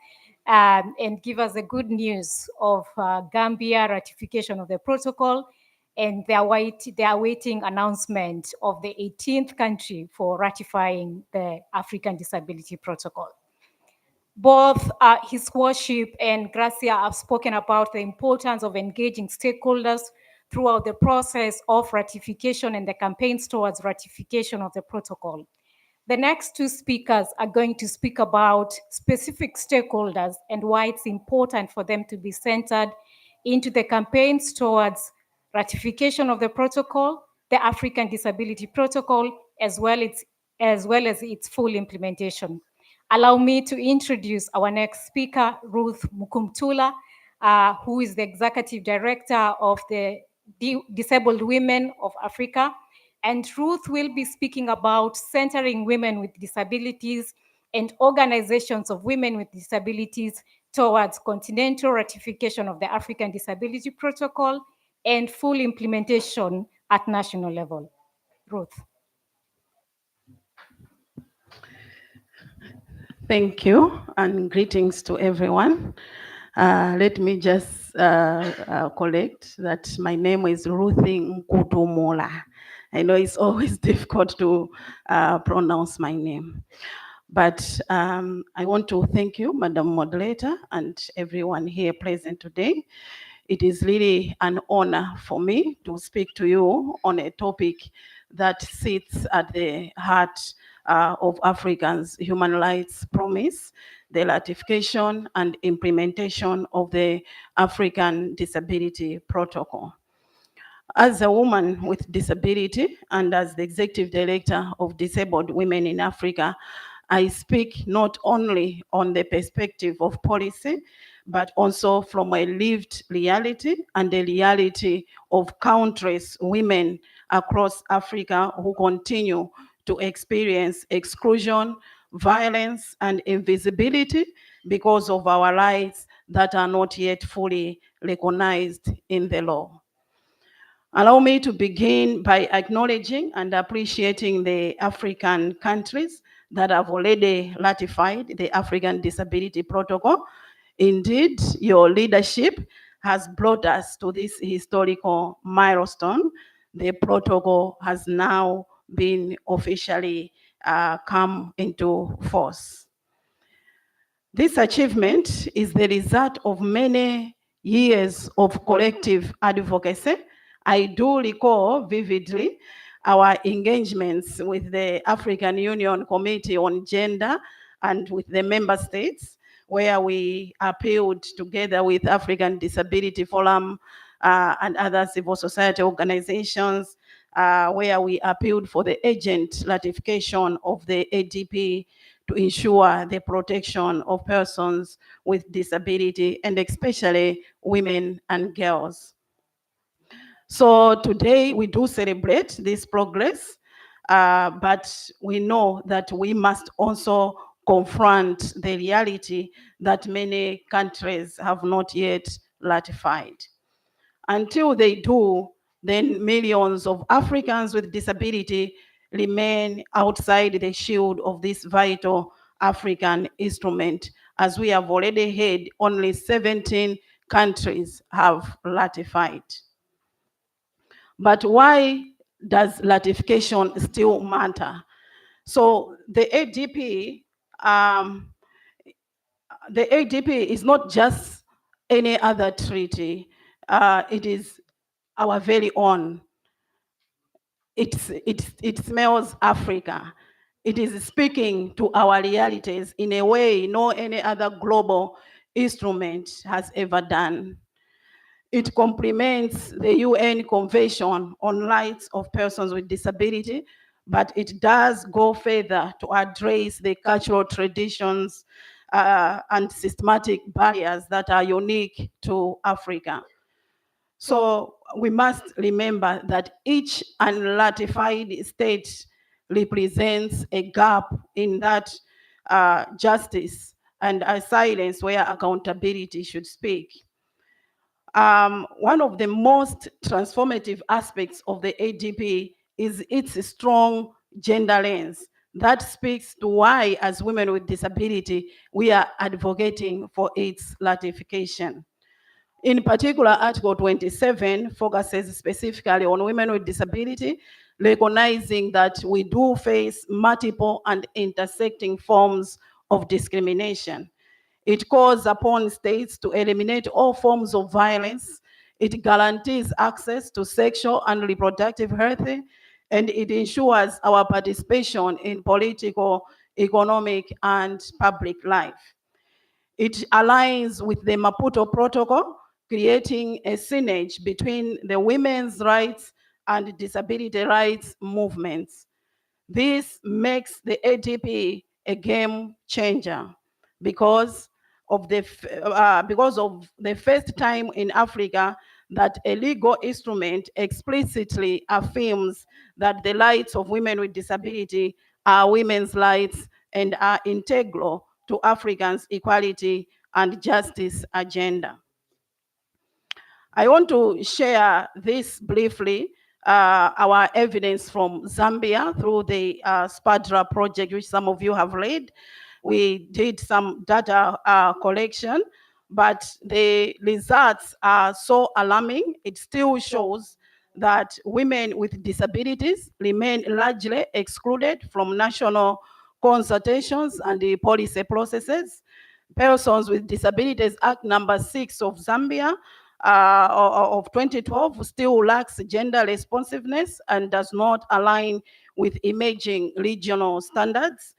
and give us the good news of Gambia ratification of the protocol and the awaiting announcement of the 18th country for ratifying the African Disability Protocol. Both His Worship and Gracia have spoken about the importance of engaging stakeholders throughout the process of ratification and the campaigns towards ratification of the protocol. The next two speakers are going to speak about specific stakeholders and why it's important for them to be centered into the campaigns towards ratification of the protocol, the African Disability Protocol, as well as its full implementation. Allow me to introduce our next speaker, Ruth Mukumtula, who is the Executive Director of the Disabled Women of Africa. And Ruth will be speaking about centering women with disabilities and organizations of women with disabilities towards continental ratification of the African Disability Protocol and full implementation at national level. Ruth.
Thank you and greetings to everyone. Let me just correct that my name is Ruthie Nkutumola. I know it's always difficult to pronounce my name. But I want to thank you, Madam Moderator, and everyone here present today. It is really an honor for me to speak to you on a topic that sits at the heart of Africans' human rights promise, the ratification and implementation of the African Disability Protocol. As a woman with disability and as the Executive Director of Disabled Women in Africa, I speak not only on the perspective of policy, but also from a lived reality and the reality of countless women across Africa who continue to experience exclusion, violence, and invisibility because of our rights that are not yet fully recognized in the law. Allow me to begin by acknowledging and appreciating the African countries that have already ratified the African Disability Protocol. Indeed, your leadership has brought us to this historical milestone. The protocol has now been officially come into force. This achievement is the result of many years of collective advocacy. I do recall vividly our engagements with the African Union Committee on Gender and with the member states, where we appealed together with African Disability Forum and other civil society organizations, where we appealed for the urgent ratification of the ADP to ensure the protection of persons with disability and especially women and girls. So today we do celebrate this progress, but we know that we must also confront the reality that many countries have not yet ratified. Until they do, then millions of Africans with disability remain outside the shield of this vital African instrument. As we have already heard, only 17 countries have ratified. But why does ratification still matter? So the ADP is not just any other treaty. It is our very own. It smells Africa. it is speaking to our realities in a way no any other global instrument has ever done. It complements the UN Convention on Rights of Persons with Disability, but it does go further to address the cultural traditions and systematic barriers that are unique to Africa. So we must remember that each unratified state represents a gap in that justice and a silence where accountability should speak. One of the most transformative aspects of the ADP is its strong gender lens that speaks to why, as women with disability, we are advocating for its ratification. In particular, Article 27 focuses specifically on women with disability, recognizing that we do face multiple and intersecting forms of discrimination. It calls upon states to eliminate all forms of violence. It guarantees access to sexual and reproductive health, and it ensures our participation in political, economic, and public life. It aligns with the Maputo Protocol, creating a synergy between the women's rights and disability rights movements. This makes the ADP a game changer because of the first time in Africa that a legal instrument explicitly affirms that the rights of women with disability are women's rights and are integral to Africans' equality and justice agenda. I want to share this briefly, our evidence from Zambia through the SPADRA project, which some of you have read. We did some data collection, but the results are so alarming. It still shows that women with disabilities remain largely excluded from national consultations and the policy processes. Persons with Disabilities Act number 6 of Zambia of 2012 still lacks gender responsiveness and does not align with emerging regional standards.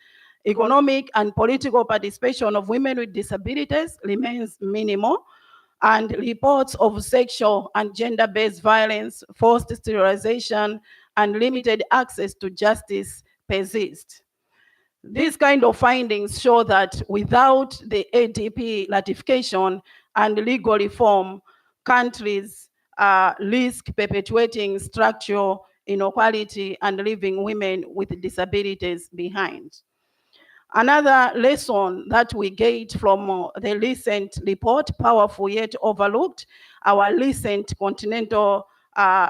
Economic and political participation of women with disabilities remains minimal, and reports of sexual and gender-based violence, forced sterilization, and limited access to justice persist. These kind of findings show that without the ADP ratification and legal reform, countries risk perpetuating structural inequality and leaving women with disabilities behind. Another lesson that we get from the recent report, powerful yet overlooked, our recent continental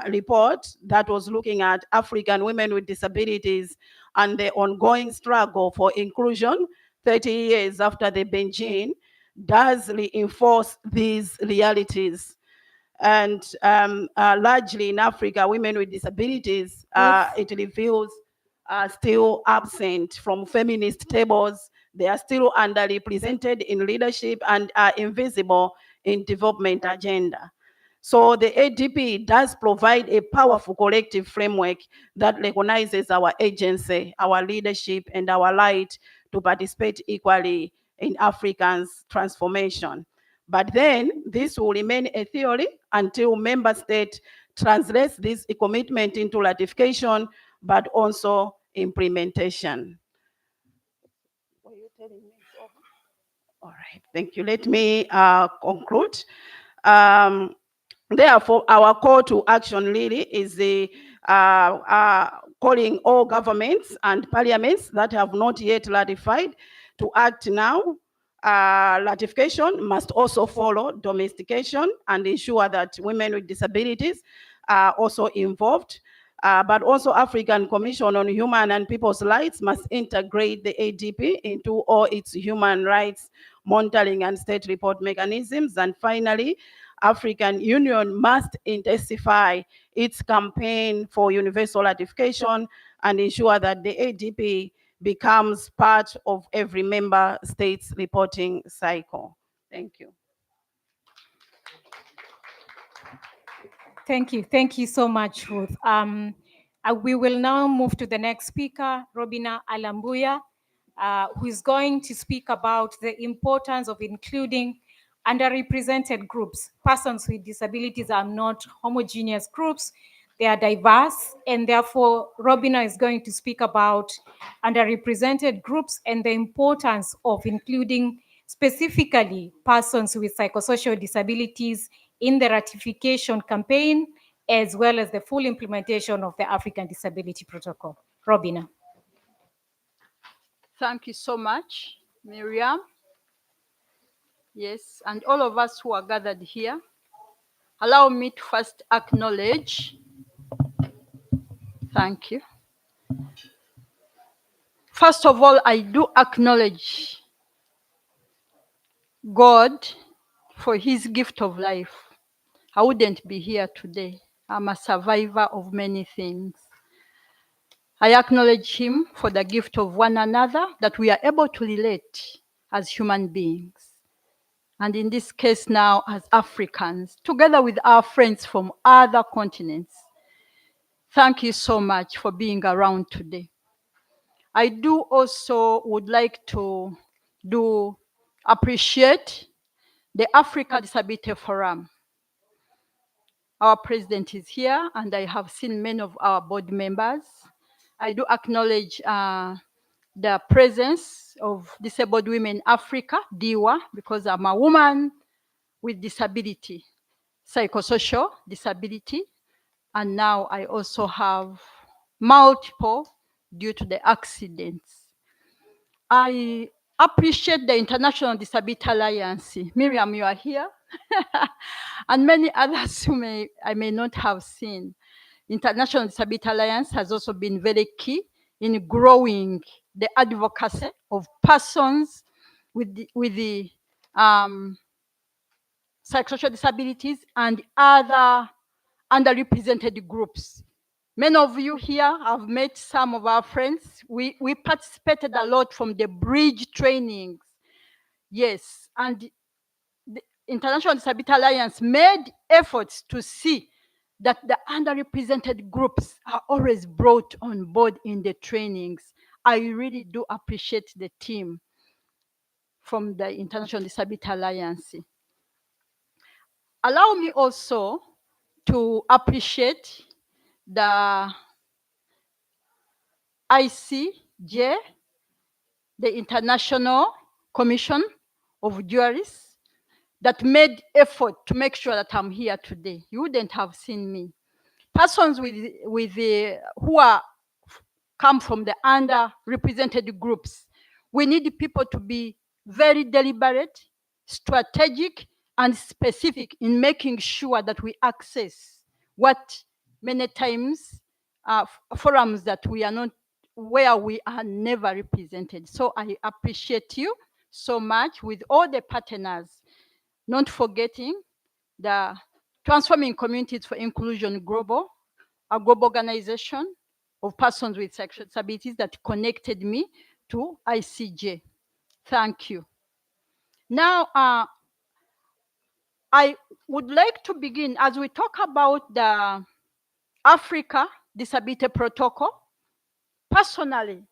report that was looking at African women with disabilities and the ongoing struggle for inclusion 30 years after the Beijing, does reinforce these realities. And largely in Africa, women with disabilities, it reveals, are still absent from feminist tables. They are still underrepresented in leadership and are invisible in development agenda. So the ADP does provide a powerful collective framework that recognizes our agency, our leadership, and our right to participate equally in Africans' transformation. But then this will remain a theory until member state translates this commitment into ratification, but also implementation. Were you telling me it's over? All right, thank you. Let me conclude. Therefore, our call to action really is the calling all governments and parliaments that have not yet ratified to act now. Ratification must also follow domestication and ensure that women with disabilities are also involved. But also African Commission on Human and People's Rights must integrate the ADP into all its human rights monitoring and state report mechanisms. And finally, African Union must intensify its campaign for universal ratification and ensure that the ADP becomes part of every member state's reporting cycle. Thank you.
Thank you so much, Ruth. We will now move to the next speaker, Robina Alambuya, who is going to speak about the importance of including underrepresented groups. Persons with disabilities are not homogeneous groups, they are diverse, and therefore Robina is going to speak about underrepresented groups and the importance of including specifically persons with psychosocial disabilities in the ratification campaign, as well as the full implementation of the African Disability Protocol. Robina.
Thank you so much, Miriam. Yes, and all of us who are gathered here, allow me to first acknowledge. Thank you. First of all, I do acknowledge God for his gift of life. I wouldn't be here today. I'm a survivor of many things. I acknowledge him for the gift of one another, that we are able to relate as human beings. And in this case now as Africans, together with our friends from other continents. Thank you so much for being around today. I do also would like to appreciate the Africa Disability Forum. Our president is here, and I have seen many of our board members. I do acknowledge the presence of Disabled Women Africa, DIWA, because I'm a woman with disability, psychosocial disability, and now I also have multiple due to the accidents. I appreciate the International Disability Alliance. Miriam, you are here. And many others who I may not have seen. International Disability Alliance has also been very key in growing the advocacy of persons with the psychosocial disabilities and other underrepresented groups. Many of you here have met some of our friends. We participated a lot from the bridge trainings. Yes, and the International Disability Alliance made efforts to see that the underrepresented groups are always brought on board in the trainings. I really do appreciate the team from the International Disability Alliance. Allow me also to appreciate the ICJ, the International Commission of Jurists, that made effort to make sure that I'm here today. You wouldn't have seen me. Persons who come from the underrepresented groups, we need people to be very deliberate, strategic, and specific in making sure that we access what many times forums that we are not, where we are never represented. So I appreciate you so much with all the partners, not forgetting the Transforming Communities for Inclusion Global, a global organization of persons with sexual disabilities that connected me to ICJ. Thank you. Now, I would like to begin as we talk about the Africa Disability Protocol. Personally,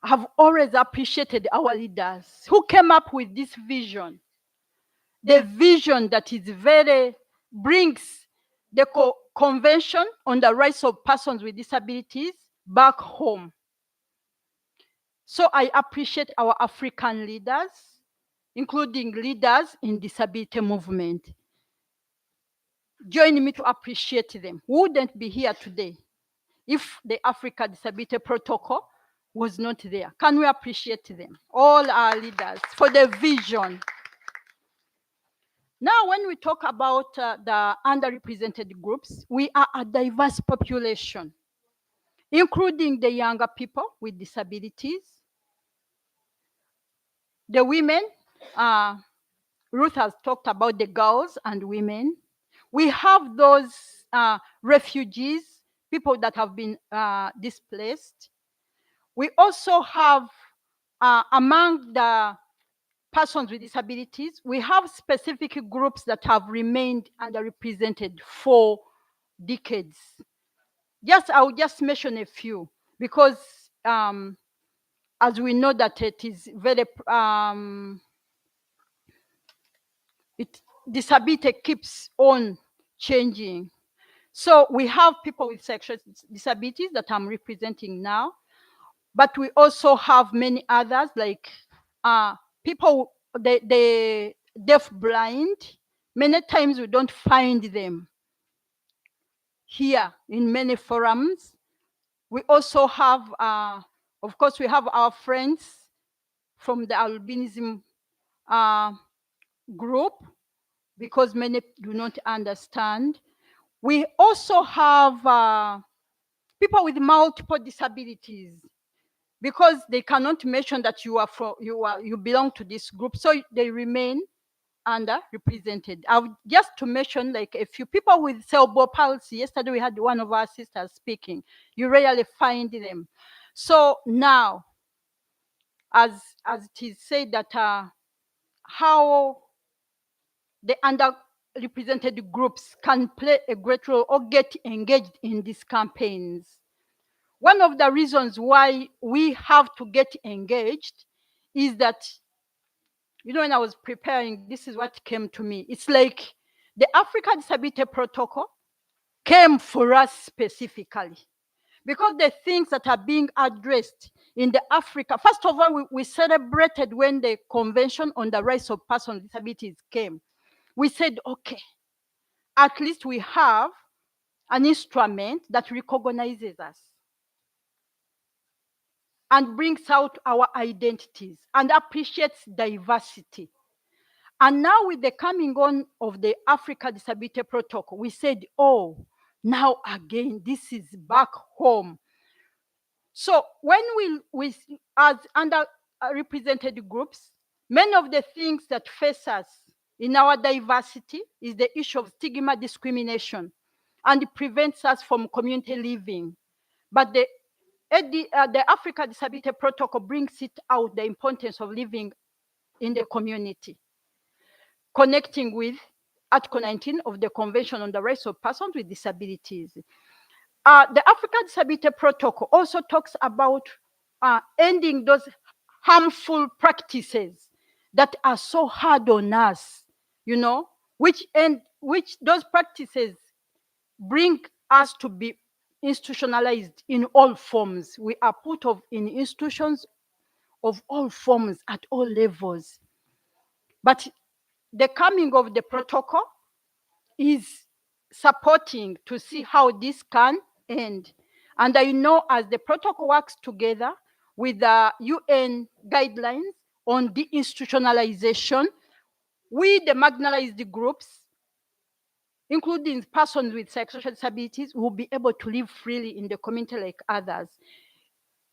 I have always appreciated our leaders who came up with this vision. The vision that is brings the Convention on the Rights of Persons with Disabilities back home. So I appreciate our African leaders, including leaders in disability movement. Join me to appreciate them. We wouldn't be here today if the Africa Disability Protocol was not there. Can we appreciate them? All our leaders for the vision. Now, when we talk about the underrepresented groups, we are a diverse population, including the younger people with disabilities, the women. Ruth has talked about the girls and women. We have those refugees, people that have been displaced. We also have, among the persons with disabilities, we have specific groups that have remained underrepresented for decades. I'll just mention a few because as we know that it is very disability keeps on changing. So we have people with sexual disabilities that I'm representing now, but we also have many others like people, the deaf blind. Many times we don't find them here in many forums. We also have, of course, we have our friends from the albinism group, because many do not understand. We also have people with multiple disabilities, because they cannot mention that you belong to this group, so they remain underrepresented. Just to mention like a few people with cerebral palsy. Yesterday we had one of our sisters speaking. You rarely find them. So now, as it is said that how the underrepresented groups can play a great role or get engaged in these campaigns. One of the reasons why we have to get engaged is that, you know, when I was preparing, this is what came to me. It's like the Africa Disability Protocol came for us specifically, because the things that are being addressed in the Africa, first of all, we celebrated when the Convention on the Rights of Persons with Disabilities came. We said, okay, at least we have an instrument that recognizes us and brings out our identities and appreciates diversity. And now with the coming on of the Africa Disability Protocol, we said, oh, now again, this is back home. So when we as underrepresented groups, many of the things that face us in our diversity is the issue of stigma, discrimination, and it prevents us from community living. But the Africa Disability Protocol brings it out, the importance of living in the community, connecting with Article 19 of the Convention on the Rights of Persons with Disabilities. The African Disability Protocol also talks about ending those harmful practices that are so hard on us, you know, which those practices bring us to be institutionalized in all forms. We are put in institutions of all forms at all levels. But the coming of the protocol is supporting to see how this can end. And I know as the protocol works together with the UN guidelines on deinstitutionalization, we, the marginalized groups, including persons with psychosocial disabilities, will be able to live freely in the community like others.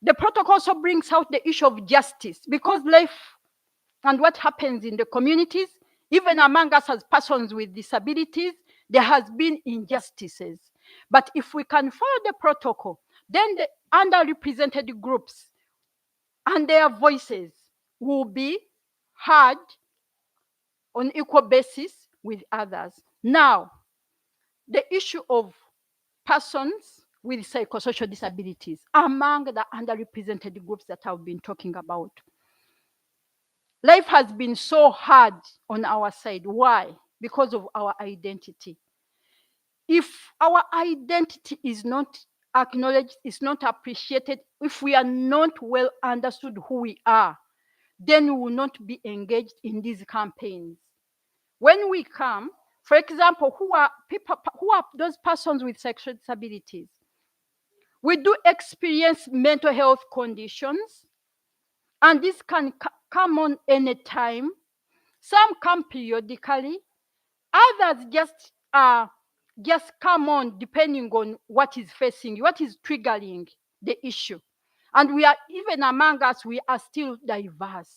The protocol also brings out the issue of justice, because life and what happens in the communities, even among us as persons with disabilities, there has been injustices. But if we can follow the protocol, then the underrepresented groups and their voices will be heard on equal basis with others. Now, the issue of persons with psychosocial disabilities among the underrepresented groups that I've been talking about. Life has been so hard on our side. Why? Because of our identity. If our identity is not acknowledged, is not appreciated, if we are not well understood who we are, then we will not be engaged in these campaigns. When we come, for example, who are those persons with sexual disabilities? We do experience mental health conditions, and this can come on anytime. Some come periodically, others just come on depending on what is facing you, what is triggering the issue. And we are, even among us, we are still diverse.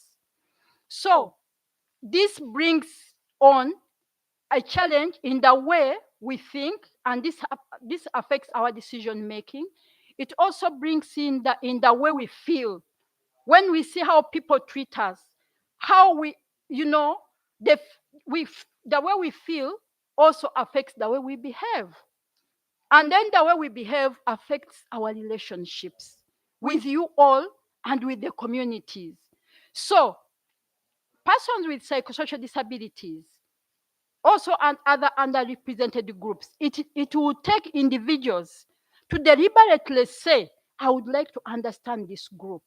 So this brings on a challenge in the way we think, and this affects our decision making. It also brings in the way we feel. When we see how people treat us, how we, you know, the way we feel also affects the way we behave. And then the way we behave affects our relationships with you all and with the communities. So, persons with psychosocial disabilities, also and other underrepresented groups, it will take individuals to deliberately say, I would like to understand this group.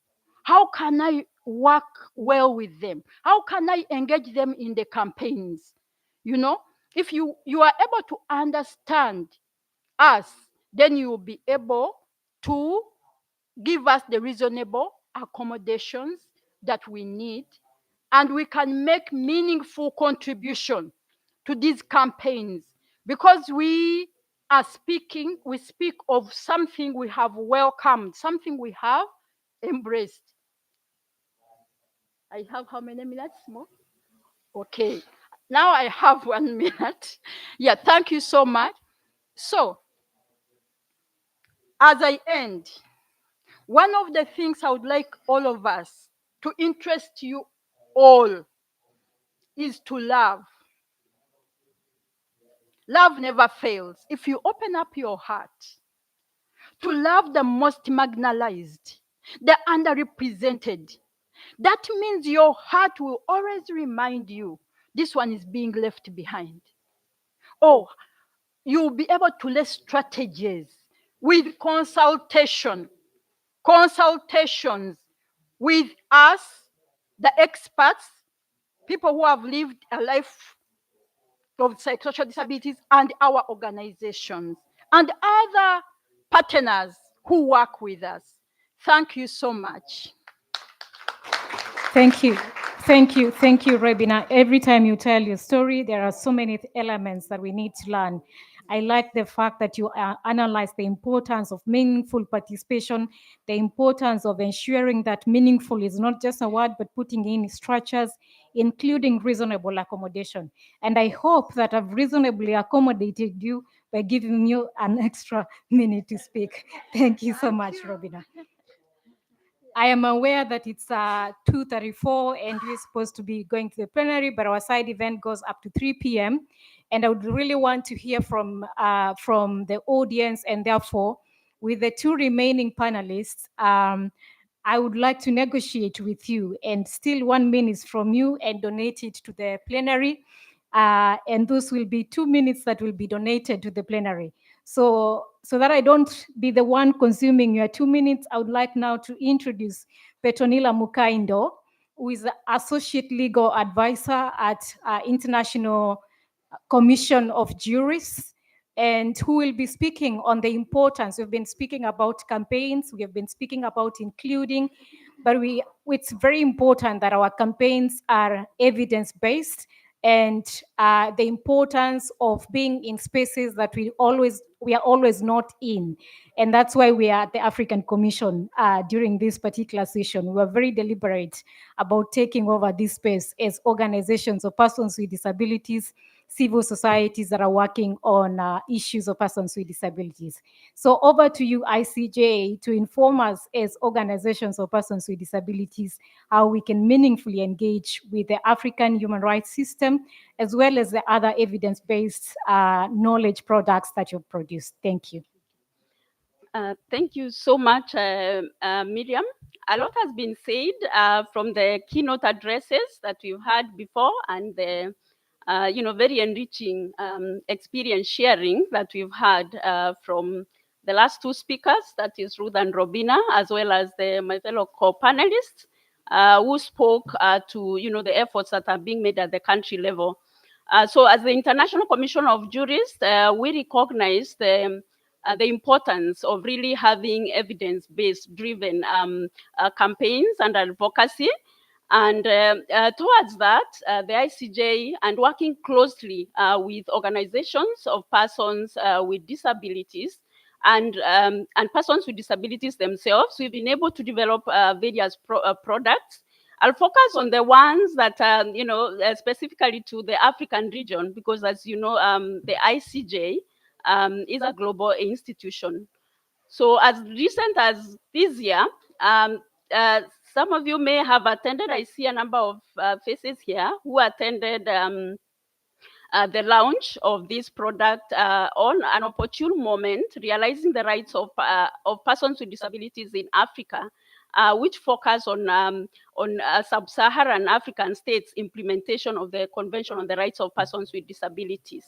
How can I work well with them? How can I engage them in the campaigns? You know, if you are able to understand us, then you will be able to give us the reasonable accommodations that we need, and we can make meaningful contribution to these campaigns, because we speak of something we have welcomed, something we have embraced. I have how many minutes more? Okay, now I have 1 minute. Yeah, thank you so much. So, as I end, one of the things I would like all of us to interest you all is to love. Love never fails. If you open up your heart to love the most marginalized, the underrepresented, that means your heart will always remind you this one is being left behind. Oh, you'll be able to lay strategies with consultations with us, the experts, people who have lived a life of psychosocial disabilities, and our organizations, and other partners who work with us. Thank you so much.
Thank you, Rebina. Every time you tell your story, there are so many elements that we need to learn. I like the fact that you analyze the importance of meaningful participation, the importance of ensuring that meaningful is not just a word, but putting in structures, including reasonable accommodation. And I hope that I've reasonably accommodated you by giving you an extra minute to speak. Thank you so much, Robina. I am aware that it's 2:34 and we're supposed to be going to the plenary, but our side event goes up to 3 p.m. And I would really want to hear from the audience, and therefore, with the two remaining panelists, I would like to negotiate with you and steal 1 minute from you and donate it to the plenary. And those will be 2 minutes that will be donated to the plenary. So that I don't be the one consuming your 2 minutes, I would like now to introduce Petronila Mukaindo, who is the Associate Legal Advisor at International Commission of Jurists, and who will be speaking on the importance. We've been speaking about campaigns, we have been speaking about including, but it's very important that our campaigns are evidence-based, and the importance of being in spaces that we are always not in. And that's why we are at the African Commission during this particular session. We are very deliberate about taking over this space as organizations of persons with disabilities, civil societies that are working on issues of persons with disabilities. So over to you, ICJ, to inform us as organizations of persons with disabilities how we can meaningfully engage with the African human rights system, as well as the other evidence-based knowledge products that you've produced. Thank you.
Thank you so much, Miriam. A lot has been said from the keynote addresses that we've had before, and the very enriching experience sharing that we've had from the last two speakers, that is Ruth and Robina, as well as my fellow co-panelists who spoke to the efforts that are being made at the country level. So as the International Commission of Jurists, we recognize the importance of really having evidence-based driven campaigns and advocacy. And towards that, the ICJ, and working closely with organizations of persons with disabilities and persons with disabilities themselves, we've been able to develop various products. I'll focus on the ones that are, specifically to the African region, because as you know, the ICJ is a global institution. So as recent as this year, some of you may have attended. I see a number of faces here who attended the launch of this product on an opportune moment, realizing the rights of persons with disabilities in Africa, which focus on sub-Saharan African states' implementation of the Convention on the Rights of Persons with Disabilities.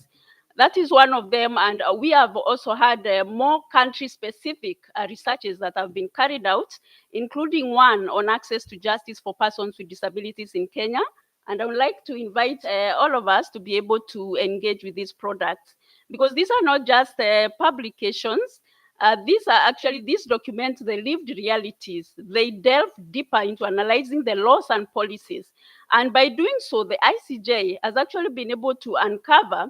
That is one of them, and we have also had more country-specific researches that have been carried out, including one on access to justice for persons with disabilities in Kenya. And I would like to invite all of us to be able to engage with these products, because these are not just publications. These document the lived realities. They delve deeper into analyzing the laws and policies. And by doing so, the ICJ has actually been able to uncover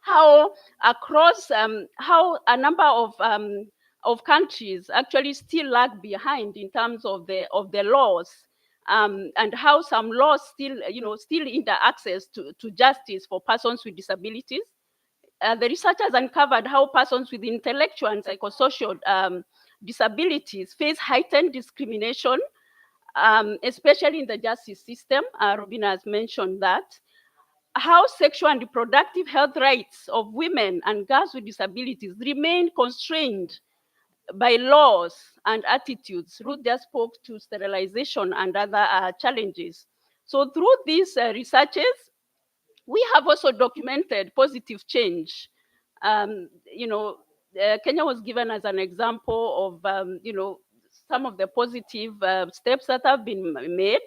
how how a number of countries actually still lag behind in terms of the laws, and how some laws still hinder access to justice for persons with disabilities. The researchers uncovered how persons with intellectual and psychosocial disabilities face heightened discrimination, especially in the justice system. Robina has mentioned that. How sexual and reproductive health rights of women and girls with disabilities remain constrained by laws and attitudes. Ruth just spoke to sterilization and other challenges. So through these researches, we have also documented positive change. Kenya was given as an example of, some of the positive steps that have been made.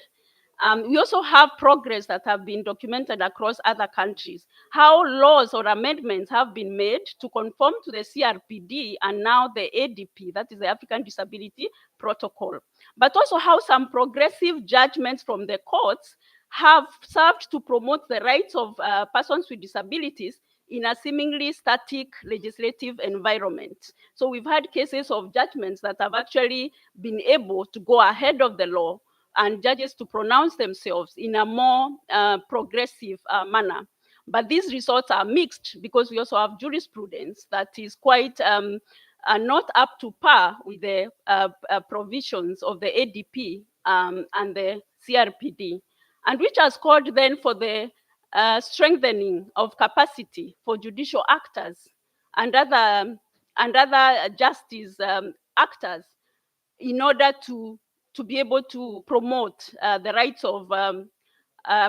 We also have progress that have been documented across other countries, how laws or amendments have been made to conform to the CRPD and now the ADP, that is the African Disability Protocol, but also how some progressive judgments from the courts have served to promote the rights of persons with disabilities in a seemingly static legislative environment. So we've had cases of judgments that have actually been able to go ahead of the law and judges to pronounce themselves in a more progressive manner. But these results are mixed, because we also have jurisprudence that is quite not up to par with the provisions of the ADP and the CRPD, and which has called then for the strengthening of capacity for judicial actors and other justice actors in order to be able to promote the rights of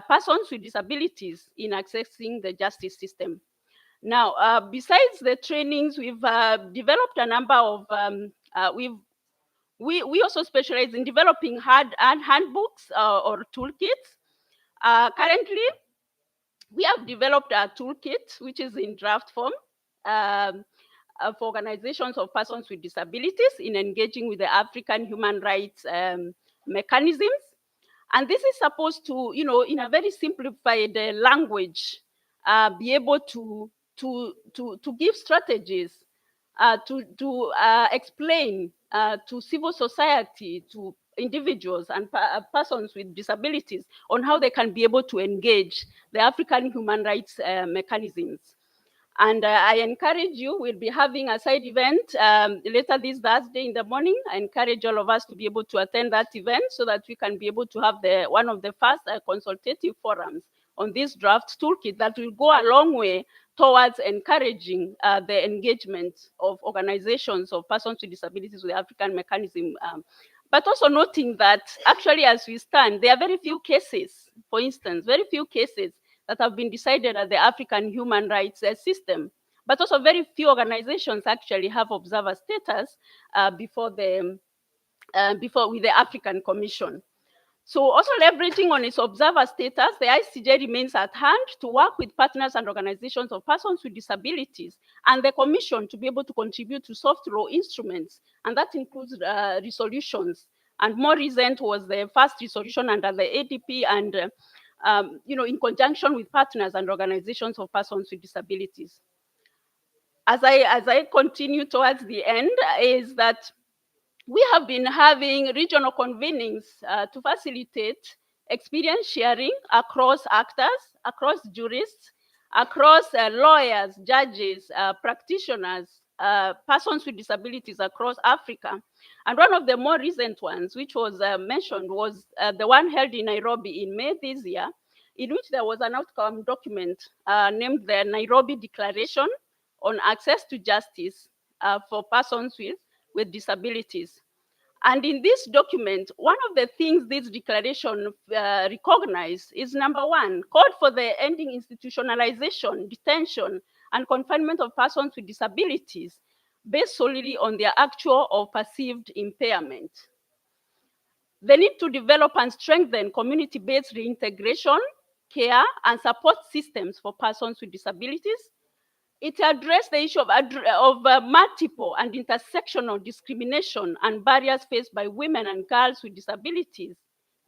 persons with disabilities in accessing the justice system. Now, besides the trainings, we've developed a number of, we also specialize in developing handbooks or toolkits. Currently, we have developed a toolkit, which is in draft form, for organizations of persons with disabilities in engaging with the African human rights mechanisms. And this is supposed to, in a very simplified language, be able to give strategies, to explain to civil society, to individuals and persons with disabilities on how they can be able to engage the African human rights mechanisms. And I encourage you, we'll be having a side event later this Thursday in the morning. I encourage all of us to be able to attend that event so that we can be able to have one of the first consultative forums on this draft toolkit that will go a long way towards encouraging the engagement of organizations of persons with disabilities with the African mechanism. But also noting that actually, as we stand, there are very few cases, for instance, very few cases that have been decided at the African human rights system, but also very few organizations actually have observer status before with the African Commission. So also leveraging on its observer status, the ICJ remains at hand to work with partners and organizations of persons with disabilities and the Commission to be able to contribute to soft law instruments, and that includes resolutions. And more recent was the first resolution under the ADP and in conjunction with partners and organizations of persons with disabilities. As I continue towards the end, is that we have been having regional convenings to facilitate experience sharing across actors, across jurists, across lawyers, judges, practitioners, persons with disabilities across Africa. And one of the more recent ones, which was mentioned, was the one held in Nairobi in May this year, in which there was an outcome document named the Nairobi Declaration on Access to Justice for Persons with Disabilities. And in this document, one of the things this declaration recognized is number one, called for the ending institutionalization, detention, and confinement of persons with disabilities based solely on their actual or perceived impairment. The need to develop and strengthen community-based reintegration, care, and support systems for persons with disabilities. It addressed the issue of multiple and intersectional discrimination and barriers faced by women and girls with disabilities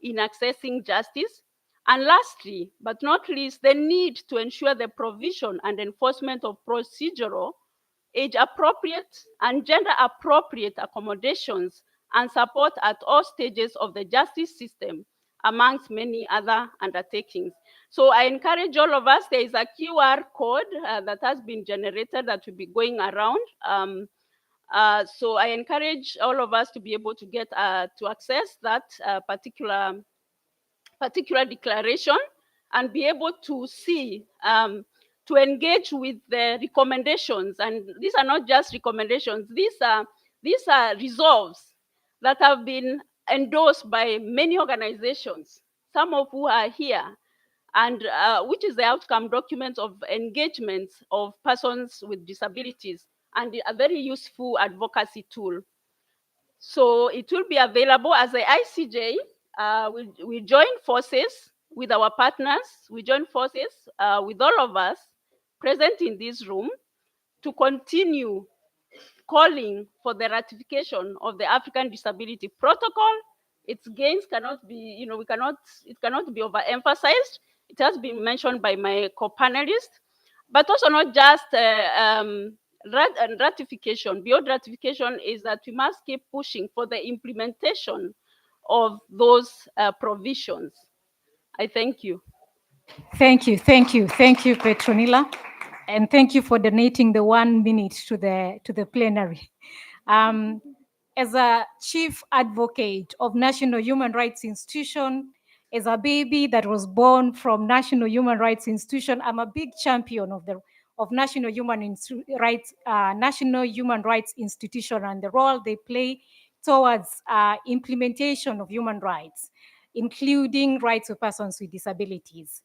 in accessing justice. And lastly, but not least, the need to ensure the provision and enforcement of procedural, age-appropriate, and gender-appropriate accommodations and support at all stages of the justice system, amongst many other undertakings. So I encourage all of us, there is a QR code that has been generated that will be going around. So I encourage all of us to be able to get to access that particular declaration and be able to see, to engage with the recommendations. And these are not just recommendations, these are resolves that have been endorsed by many organizations, some of who are here, and which is the outcome document of engagement of persons with disabilities, and a very useful advocacy tool. So it will be available as the ICJ. We join forces with our partners. We join forces with all of us present in this room to continue calling for the ratification of the African Disability Protocol. Its gains cannot be, it cannot be overemphasized. It has been mentioned by my co-panelists, but also not just ratification. Beyond ratification is that we must keep pushing for the implementation of those provisions. I thank you.
Thank you, Petronilla, and thank you for donating the 1 minute to the plenary. As a chief advocate of National Human Rights Institution, as a baby that was born from National Human Rights Institution, I'm a big champion of National Human Rights Institution and the role they play towards implementation of human rights, including rights of persons with disabilities.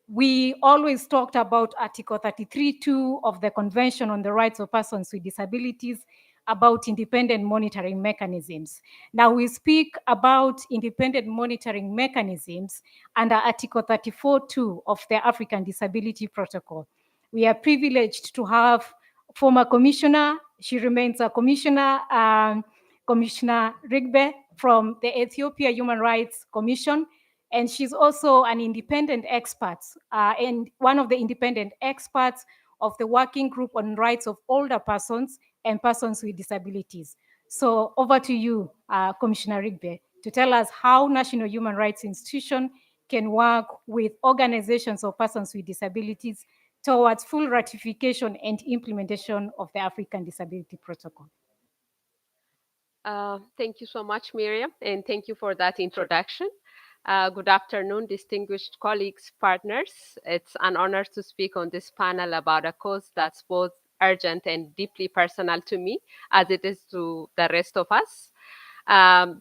We always talked about Article 33.2 of the Convention on the Rights of Persons with Disabilities about independent monitoring mechanisms. Now we speak about independent monitoring mechanisms under Article 34.2 of the African Disability Protocol. We are privileged to have former commissioner, she remains a commissioner, Commissioner Rigbe from the Ethiopia Human Rights Commission, and she's also an independent expert and one of the independent experts of the Working Group on Rights of Older Persons and Persons with Disabilities. So over to you, Commissioner Rigbe, to tell us how National Human Rights Institution can work with organizations of persons with disabilities towards full ratification and implementation of the African Disability Protocol.
Thank you so much, Miriam, and thank you for that introduction. Good afternoon, distinguished colleagues, partners. It's an honor to speak on this panel about a cause that's both urgent and deeply personal to me, as it is to the rest of us,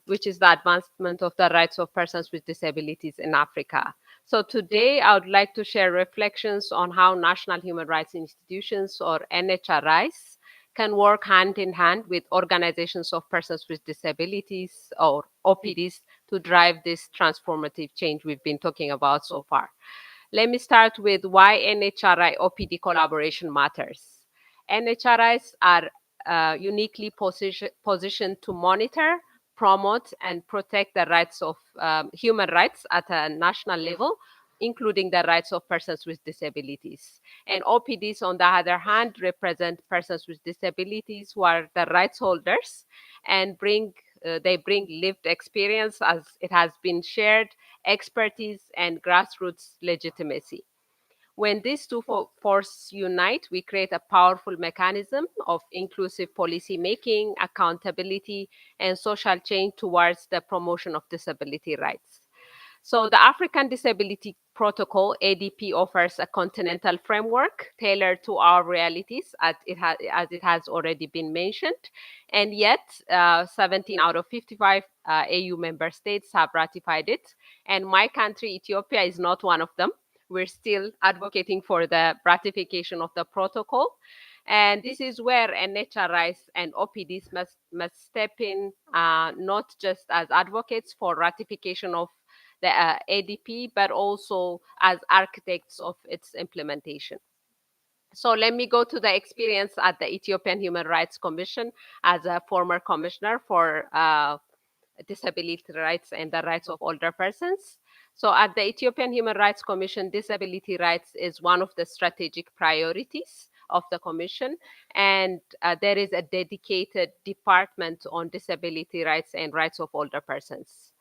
which is the advancement of the rights of persons with disabilities in Africa. So today, I would like to share reflections on how national human rights institutions, or NHRIs, can work hand in hand with organizations of persons with disabilities, or OPDs, to drive this transformative change we've been talking about so far. Let me start with why NHRI OPD collaboration matters. NHRIs are uniquely positioned to monitor, promote, and protect the rights of human rights at a national level, including the rights of persons with disabilities. And OPDs, on the other hand, represent persons with disabilities who are the rights holders and they bring lived experience, as it has been shared, expertise, and grassroots legitimacy. When these two forces unite, we create a powerful mechanism of inclusive policy making, accountability, and social change towards the promotion of disability rights. So the African Disability Protocol, ADP, offers a continental framework tailored to our realities, as it has already been mentioned. And yet, 17 out of 55 AU member states have ratified it. And my country, Ethiopia, is not one of them. We're still advocating for the ratification of the protocol. And this is where NHRIs and OPDs must step in, not just as advocates for ratification of the ADP, but also as architects of its implementation. So let me go to the experience at the Ethiopian Human Rights Commission as a former commissioner for disability rights and the rights of older persons. So at the Ethiopian Human Rights Commission, disability rights is one of the strategic priorities of the commission, and there is a dedicated department on disability rights and rights of older persons.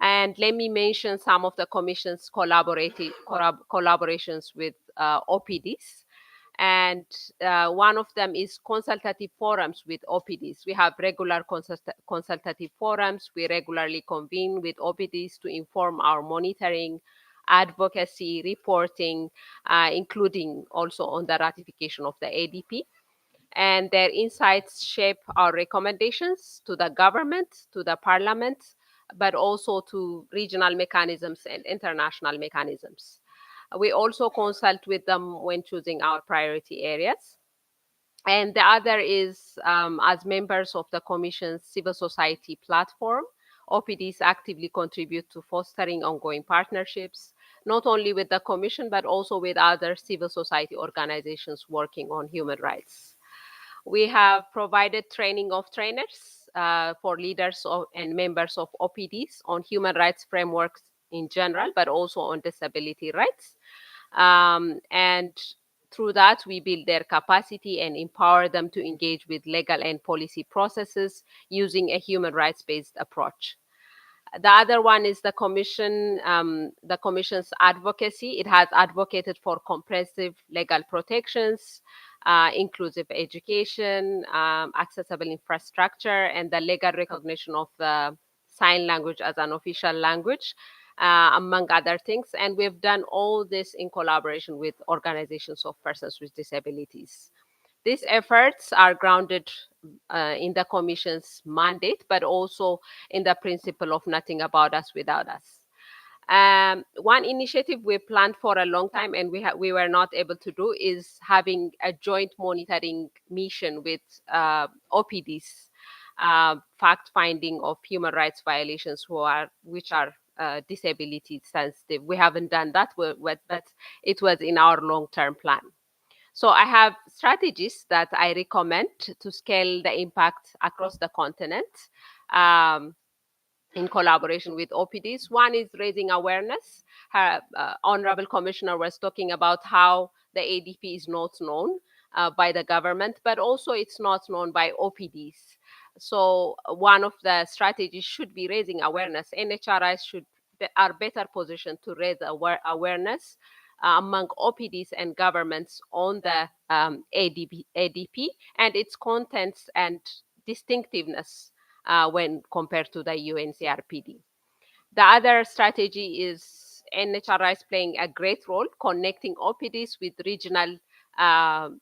And let me mention some of the commission's collaborations with OPDs. And one of them is consultative forums with OPDs. We have regular consultative forums. We regularly convene with OPDs to inform our monitoring, advocacy, reporting, including also on the ratification of the ADP. And their insights shape our recommendations to the government, to the parliament, but also to regional mechanisms and international mechanisms. We also consult with them when choosing our priority areas. And the other is, as members of the Commission's civil society platform, OPDs actively contribute to fostering ongoing partnerships, not only with the Commission, but also with other civil society organizations working on human rights. We have provided training of trainers for leaders and members of OPDs on human rights frameworks in general, but also on disability rights. And through that, we build their capacity and empower them to engage with legal and policy processes using a human rights-based approach. The other one is the commission's advocacy. It has advocated for comprehensive legal protections, inclusive education, accessible infrastructure, and the legal recognition of the sign language as an official language, among other things. And we've done all this in collaboration with organizations of persons with disabilities. These efforts are grounded in the Commission's mandate, but also in the principle of nothing about us without us. One initiative we planned for a long time and we were not able to do is having a joint monitoring mission with OPDs, fact-finding of human rights violations which are disability sensitive. We haven't done that, but it was in our long-term plan. So I have strategies that I recommend to scale the impact across the continent in collaboration with OPDs. One is raising awareness. Her Honorable Commissioner was talking about how the ADP is not known by the government, but also it's not known by OPDs. So one of the strategies should be raising awareness. NHRIs are better positioned to raise awareness among OPDs and governments on the ADP and its contents and distinctiveness when compared to the UNCRPD. The other strategy is NHRIs playing a great role connecting OPDs with regional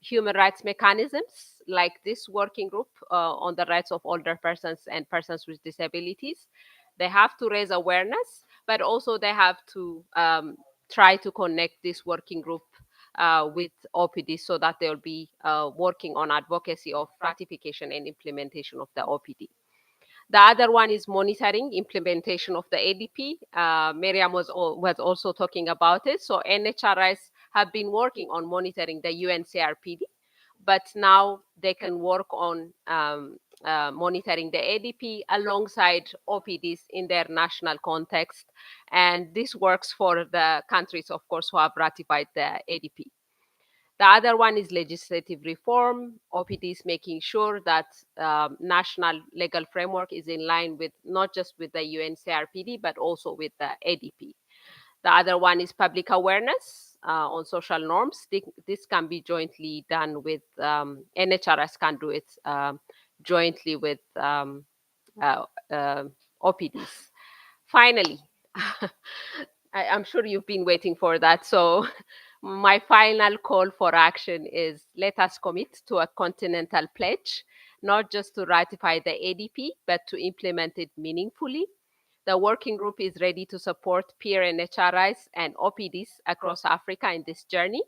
human rights mechanisms like this working group on the rights of older persons and persons with disabilities. They have to raise awareness, but also they have to try to connect this working group with OPD so that they'll be working on advocacy of ratification and implementation of the OPD. The other one is monitoring implementation of the ADP. Miriam was also talking about it. So NHRIs have been working on monitoring the UNCRPD, but now they can work on monitoring the ADP alongside OPDs in their national context. And this works for the countries, of course, who have ratified the ADP. The other one is legislative reform. OPDs making sure that national legal framework is in line with not just with the UNCRPD, but also with the ADP. The other one is public awareness on social norms. This can be jointly done with NHRS can do it jointly with OPDs. Finally, I'm sure you've been waiting for that. So my final call for action is let us commit to a continental pledge, not just to ratify the ADP, but to implement it meaningfully. The working group is ready to support peer NHRIs and OPDs across Africa in this journey.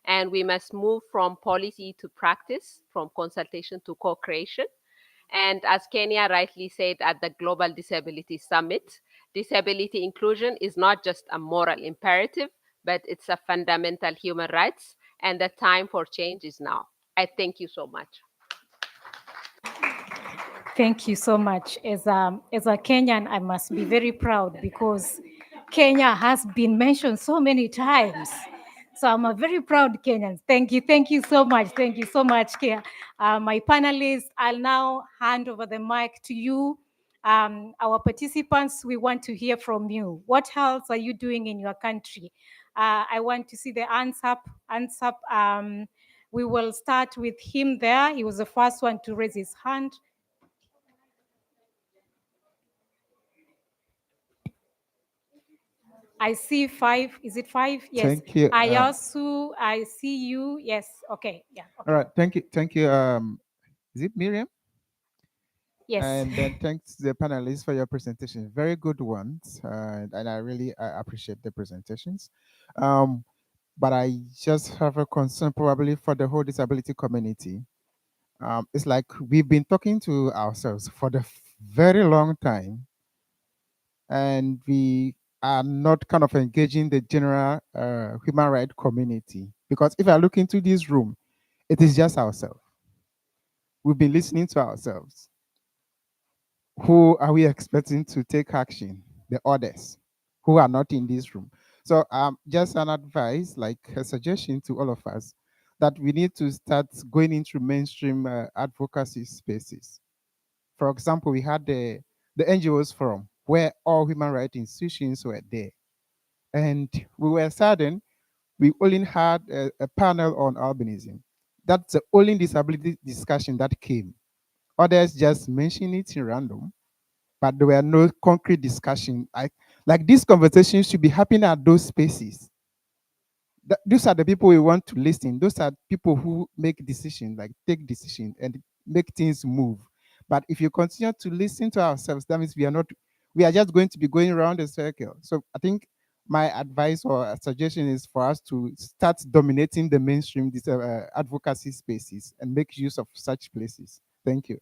And we must move from policy to practice, from consultation to co-creation. And as Kenya rightly said at the Global Disability Summit, disability inclusion is not just a moral imperative, but it's a fundamental human rights, and the time for change is now. I thank you so much.
Thank you so much. As a Kenyan, I must be very proud because Kenya has been mentioned so many times. So I'm a very proud Kenyan. Thank you so much. Thank you so much, Kia. My panelists, I'll now hand over the mic to you. Our participants, we want to hear from you. What else are you doing in your country? I want to see the hands up. We will start with him there. He was the first one to raise his hand. I see 5. Is it 5? Yes.
Thank you.
Ayasu, I see you. Yes. Okay. Yeah. Okay.
All right. Thank you. Thank you. Is it Miriam?
Yes.
And then thanks to the panelists for your presentation. Very good ones. And I really appreciate the presentations. But I just have a concern probably for the whole disability community. It's like we've been talking to ourselves for the very long time, and we are not kind of engaging the general human rights community. Because if I look into this room, it is just ourselves. We've been listening to ourselves. Who are we expecting to take action? The others who are not in this room. So just an advice, like a suggestion to all of us, that we need to start going into mainstream advocacy spaces. For example, we had the NGOs forum where all human rights institutions were there. And we were saddened we only had a panel on albinism. That's the only disability discussion that came. Others just mentioned it in random, but there were no concrete discussion. Like these conversations should be happening at those spaces. Those are the people we want to listen. Those are people who make decisions, like take decisions and make things move. But if you continue to listen to ourselves, that means we are just going to be going around a circle. So I think my advice or suggestion is for us to start dominating the mainstream advocacy spaces and make use of such places. Thank you.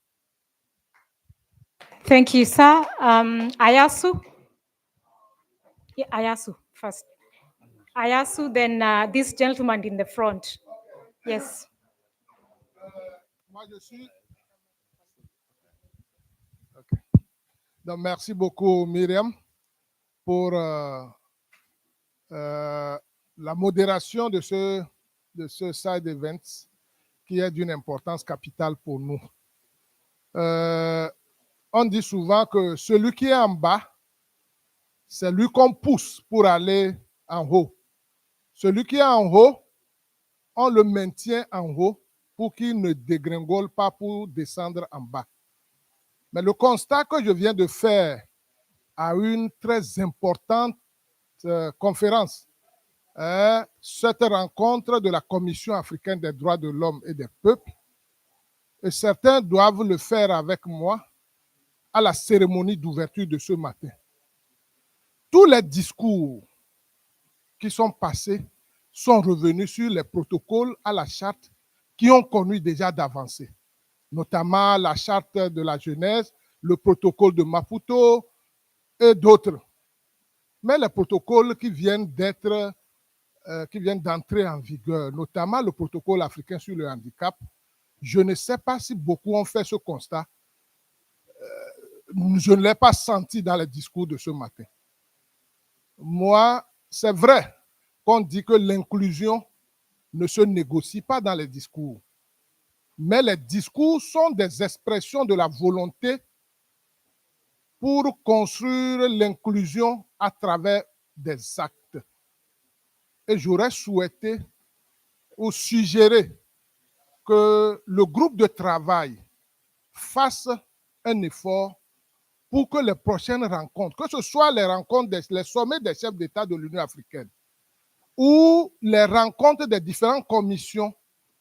Thank you, sir. Ayasu? Yeah, Ayasu first. Ayasu, then this gentleman in the front. Yes.
Moi, je suis. Okay. Donc, merci beaucoup, Myriam, pour la modération de ce side event qui est d'une importance capitale pour nous. On dit souvent que celui qui est en bas, c'est lui qu'on pousse pour aller en haut. Celui qui est en haut, on le maintient en haut pour qu'il ne dégringole pas pour descendre en bas. Mais le constat que je viens de faire à une très importante conférence, cette rencontre de la Commission africaine des droits de l'homme et des peuples, et certains doivent le faire avec moi à la cérémonie d'ouverture de ce matin. Tous les discours qui sont passés sont revenus sur les protocoles à la charte qui ont connu déjà d'avancées, notamment la charte de la jeunesse, le protocole de Maputo et d'autres. Mais les protocoles qui viennent d'entrer en vigueur, notamment le protocole africain sur le handicap, je ne sais pas si beaucoup ont fait ce constat. Je ne l'ai pas senti dans les discours de ce matin. Moi, c'est vrai qu'on dit que l'inclusion ne se négocie pas dans les discours. Mais les discours sont des expressions de la volonté pour construire l'inclusion à travers des actes. Et j'aurais souhaité ou suggéré que le groupe de travail fasse un effort pour que les prochaines rencontres, que ce soit les rencontres, les sommets des chefs d'État de l'Union africaine ou les rencontres des différentes commissions,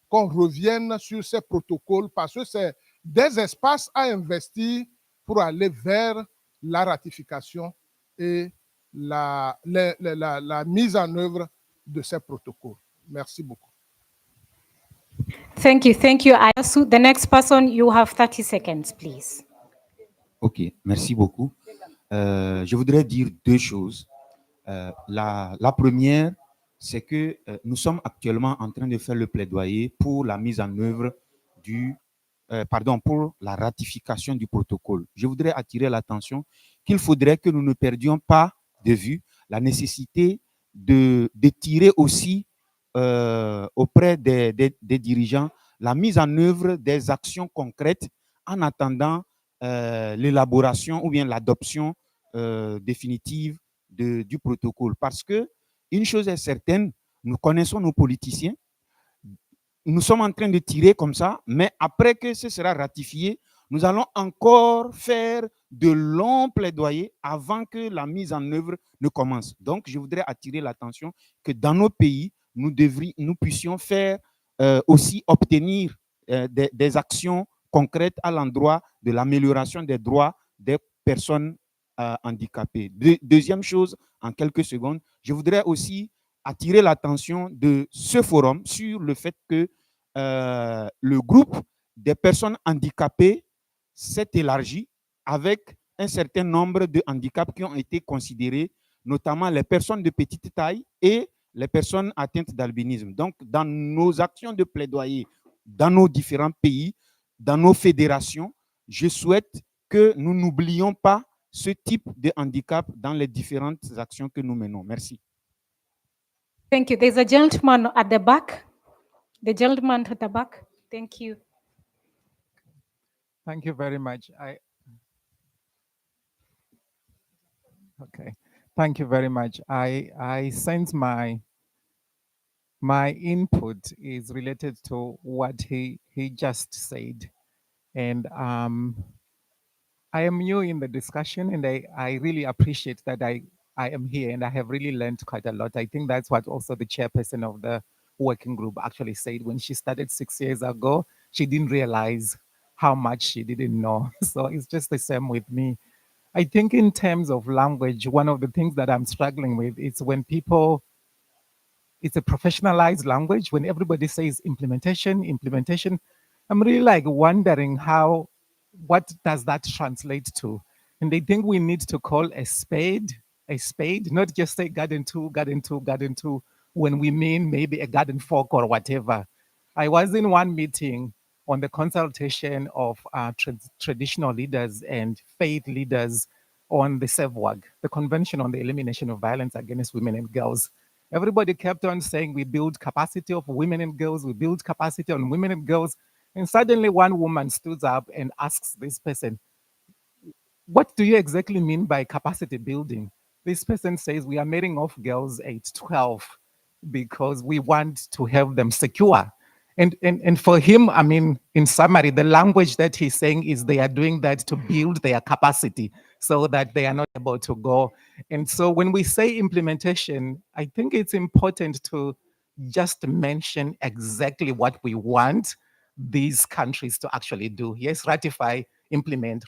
qu'on revienne sur ces protocoles parce que c'est des espaces à investir pour aller vers la ratification et la mise en œuvre de ces protocoles. Merci beaucoup.
Thank you, Ayasu. The next person, you have 30 seconds, please.
Ok, merci beaucoup. Je voudrais dire deux choses. La première, c'est que nous sommes actuellement en train de faire le plaidoyer pour la mise en œuvre pour la ratification du protocole. Je voudrais attirer l'attention qu'il faudrait que nous ne perdions pas de vue la nécessité de tirer aussi auprès des dirigeants la mise en œuvre des actions concrètes en attendant l'élaboration ou bien l'adoption définitive du protocole. Parce que une chose est certaine, nous connaissons nos politiciens, nous sommes en train de tirer comme ça, mais après que ce sera ratifié, nous allons encore faire de longs plaidoyers avant que la mise en œuvre ne commence. Donc, je voudrais attirer l'attention que dans nos pays, nous puissions faire aussi obtenir des actions concrètes à l'endroit de l'amélioration des droits des personnes handicapées. Deuxième chose, en quelques secondes, je voudrais aussi attirer l'attention de ce forum sur le fait que le groupe des personnes handicapées s'est élargi avec un certain nombre de handicaps qui ont été considérés, notamment les personnes de petite taille et les personnes atteintes d'albinisme. Donc, dans nos actions de plaidoyer, dans nos différents pays, dans nos fédérations, je souhaite que nous n'oublions pas ce type de handicap dans les différentes actions que nous menons. Merci.
Thank you. There's a gentleman at the back. The gentleman at the back. Thank you.
Thank you very much. Okay. Thank you very much. I sense my input is related to what he just said. And I am new in the discussion, and I really appreciate that I am here, and I have really learned quite a lot. I think that's what also the chairperson of the working group actually said when she started 6 years ago. She didn't realize how much she didn't know. So it's just the same with me. I think in terms of language, one of the things that I'm struggling with is when people, it's a professionalized language. When everybody says implementation, I'm really like wondering what does that translate to? And they think we need to call a spade, not just say garden two, when we mean maybe a garden fork or whatever. I was in one meeting on the consultation of traditional leaders and faith leaders on the SEVWAG, the Convention on the Elimination of Violence Against Women and Girls. Everybody kept on saying we build capacity of women and girls, we build capacity on women and girls. And suddenly one woman stood up and asks this person, what do you exactly mean by capacity building? This person says we are marrying off girls age 12 because we want to have them secure. And for him, I mean, in summary, the language that he's saying is they are doing that to build their capacity so that they are not able to go. And so when we say implementation, I think it's important to just mention exactly what we want these countries to actually do. Yes, ratify, implement,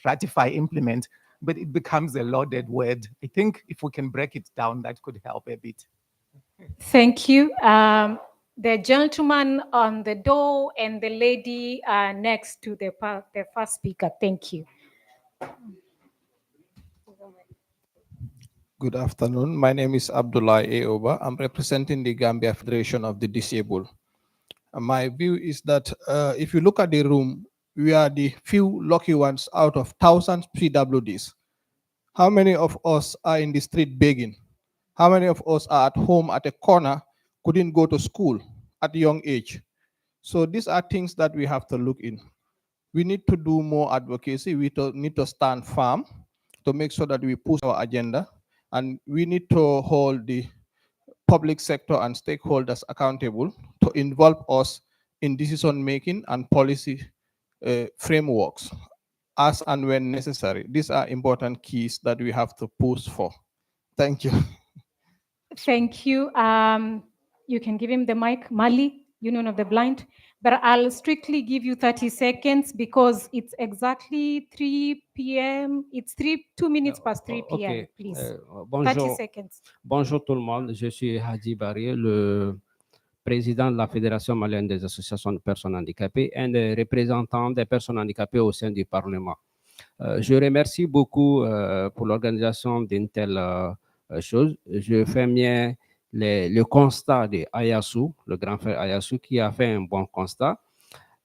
but it becomes a loaded word. I think if we can break it down, that could help a bit.
Thank you. The gentleman on the door and the lady next to the first speaker. Thank you.
Good afternoon. My name is Abdullah Aoba. I'm representing the Gambia Federation of the Disabled. My view is that if you look at the room, we are the few lucky ones out of thousands PWDs. How many of us are in the street begging? How many of us are at home at a corner, couldn't go to school at a young age? So these are things that we have to look in. We need to do more advocacy. We need to stand firm to make sure that we push our agenda. And we need to hold the public sector and stakeholders accountable to involve us in decision making and policy frameworks. as and when necessary. These are important keys that we have to push for. Thank you.
Thank you. You can give him the mic, Mali, Union of the Blind, but I'll strictly give you 30 seconds because it's exactly 3 p.m. It's 2 minutes past 3 p.m.
Ok.
Please. 30
Bonjour.
seconds.
Bonjour tout le monde. Je suis Hadi Barrier, le président de la Fédération malienne des associations de personnes handicapées et le représentant des personnes handicapées au sein du Parlement. Je remercie beaucoup pour l'organisation d'une telle chose. Je fais mien le constat de Ayasu, le grand frère Ayasu, qui a fait un bon constat.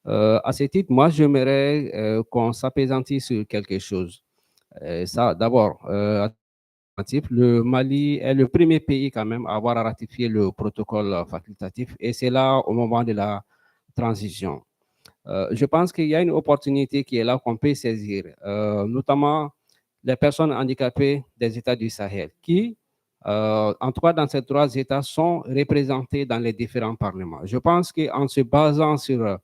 À ce titre, moi, j'aimerais qu'on s'appésantisse sur quelque chose. Ça, d'abord, le Mali est le premier pays quand même à avoir ratifié le protocole facultatif et c'est là au moment de la transition. Je pense qu'il y a une opportunité qui est là qu'on peut saisir, notamment les personnes handicapées des États du Sahel qui, en tout cas dans ces trois États, sont représentées dans les différents parlements. Je pense qu'en se basant sur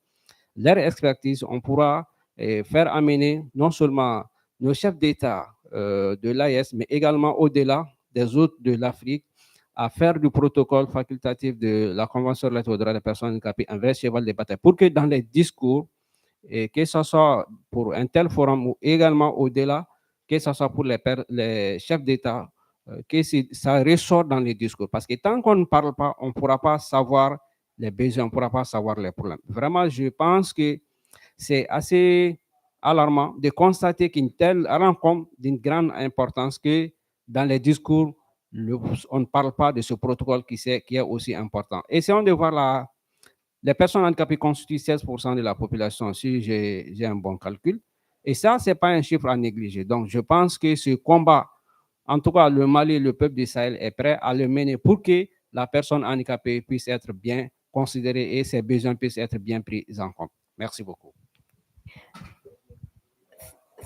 leur expertise, on pourra faire amener non seulement nos chefs d'État de l'AES, mais également au-delà des autres de l'Afrique, à faire du protocole facultatif de la Convention relative aux droits des personnes handicapées un vrai cheval de bataille, pour que dans les discours, et que ce soit pour un tel forum ou également au-delà, que ce soit pour les chefs d'État, que ça ressort dans les discours. Parce que tant qu'on ne parle pas, on ne pourra pas savoir les besoins, on ne pourra pas savoir les problèmes. Vraiment, je pense que c'est assez alarmant de constater qu'une telle rencontre d'une grande importance que dans les discours, on ne parle pas de ce protocole qui est aussi important. Essayons de voir les personnes handicapées constituent 16% de la population, si j'ai un bon calcul. Et ça, ce n'est pas un chiffre à négliger. Donc, je pense que ce combat, en tout cas, le Mali, le peuple du Sahel est prêt à le mener pour que la personne handicapée puisse être bien considérée et ses besoins puissent être bien pris en compte. Merci beaucoup.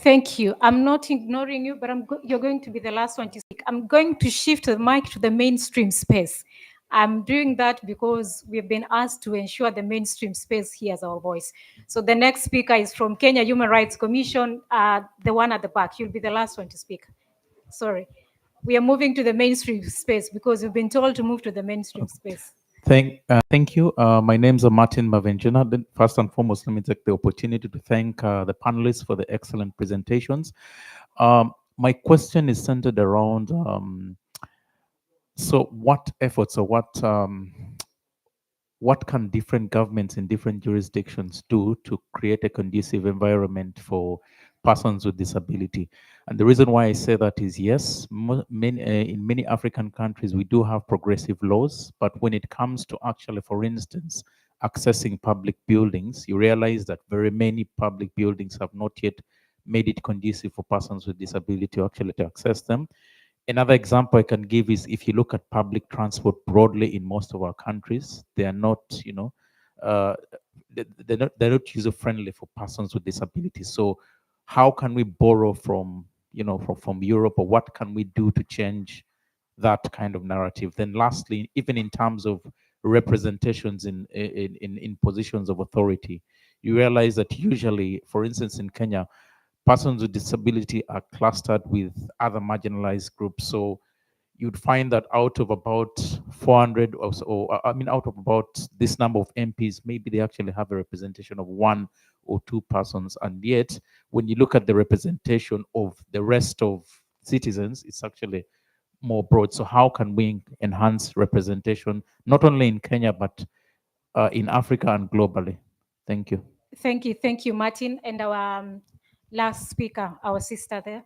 Thank you. I'm not ignoring you, but you're going to be the last one to speak. I'm going to shift the mic to the mainstream space. I'm doing that because we've been asked to ensure the mainstream space hears our voice. So the next speaker is from Kenya Human Rights Commission, the one at the back. You'll be the last one to speak. Sorry. We are moving to the mainstream space because we've been told to move to the mainstream space.
Thank you. My name's Martin Mavenjana. Then first and foremost, let me take the opportunity to thank the panelists for the excellent presentations. My question is centered around, so what efforts or what can different governments in different jurisdictions do to create a conducive environment for persons with disability? And the reason why I say that is, yes, in many African countries, we do have progressive laws, but when it comes to actually, for instance, accessing public buildings, you realize that very many public buildings have not yet made it conducive for persons with disability to actually to access them. Another example I can give is if you look at public transport broadly in most of our countries, they are not, they're not user friendly for persons with disabilities. So how can we borrow from, from Europe, or what can we do to change that kind of narrative? Then lastly, even in terms of representations in positions of authority, you realize that usually, for instance, in Kenya, persons with disability are clustered with other marginalized groups. So you'd find that out of about 400 or so, out of about this number of MPs, maybe they actually have a representation of one or two persons. And yet, when you look at the representation of the rest of citizens, it's actually more broad. So how can we enhance representation, not only in Kenya, but in Africa and globally? Thank you.
Thank you, Martin. And our last speaker, our sister there.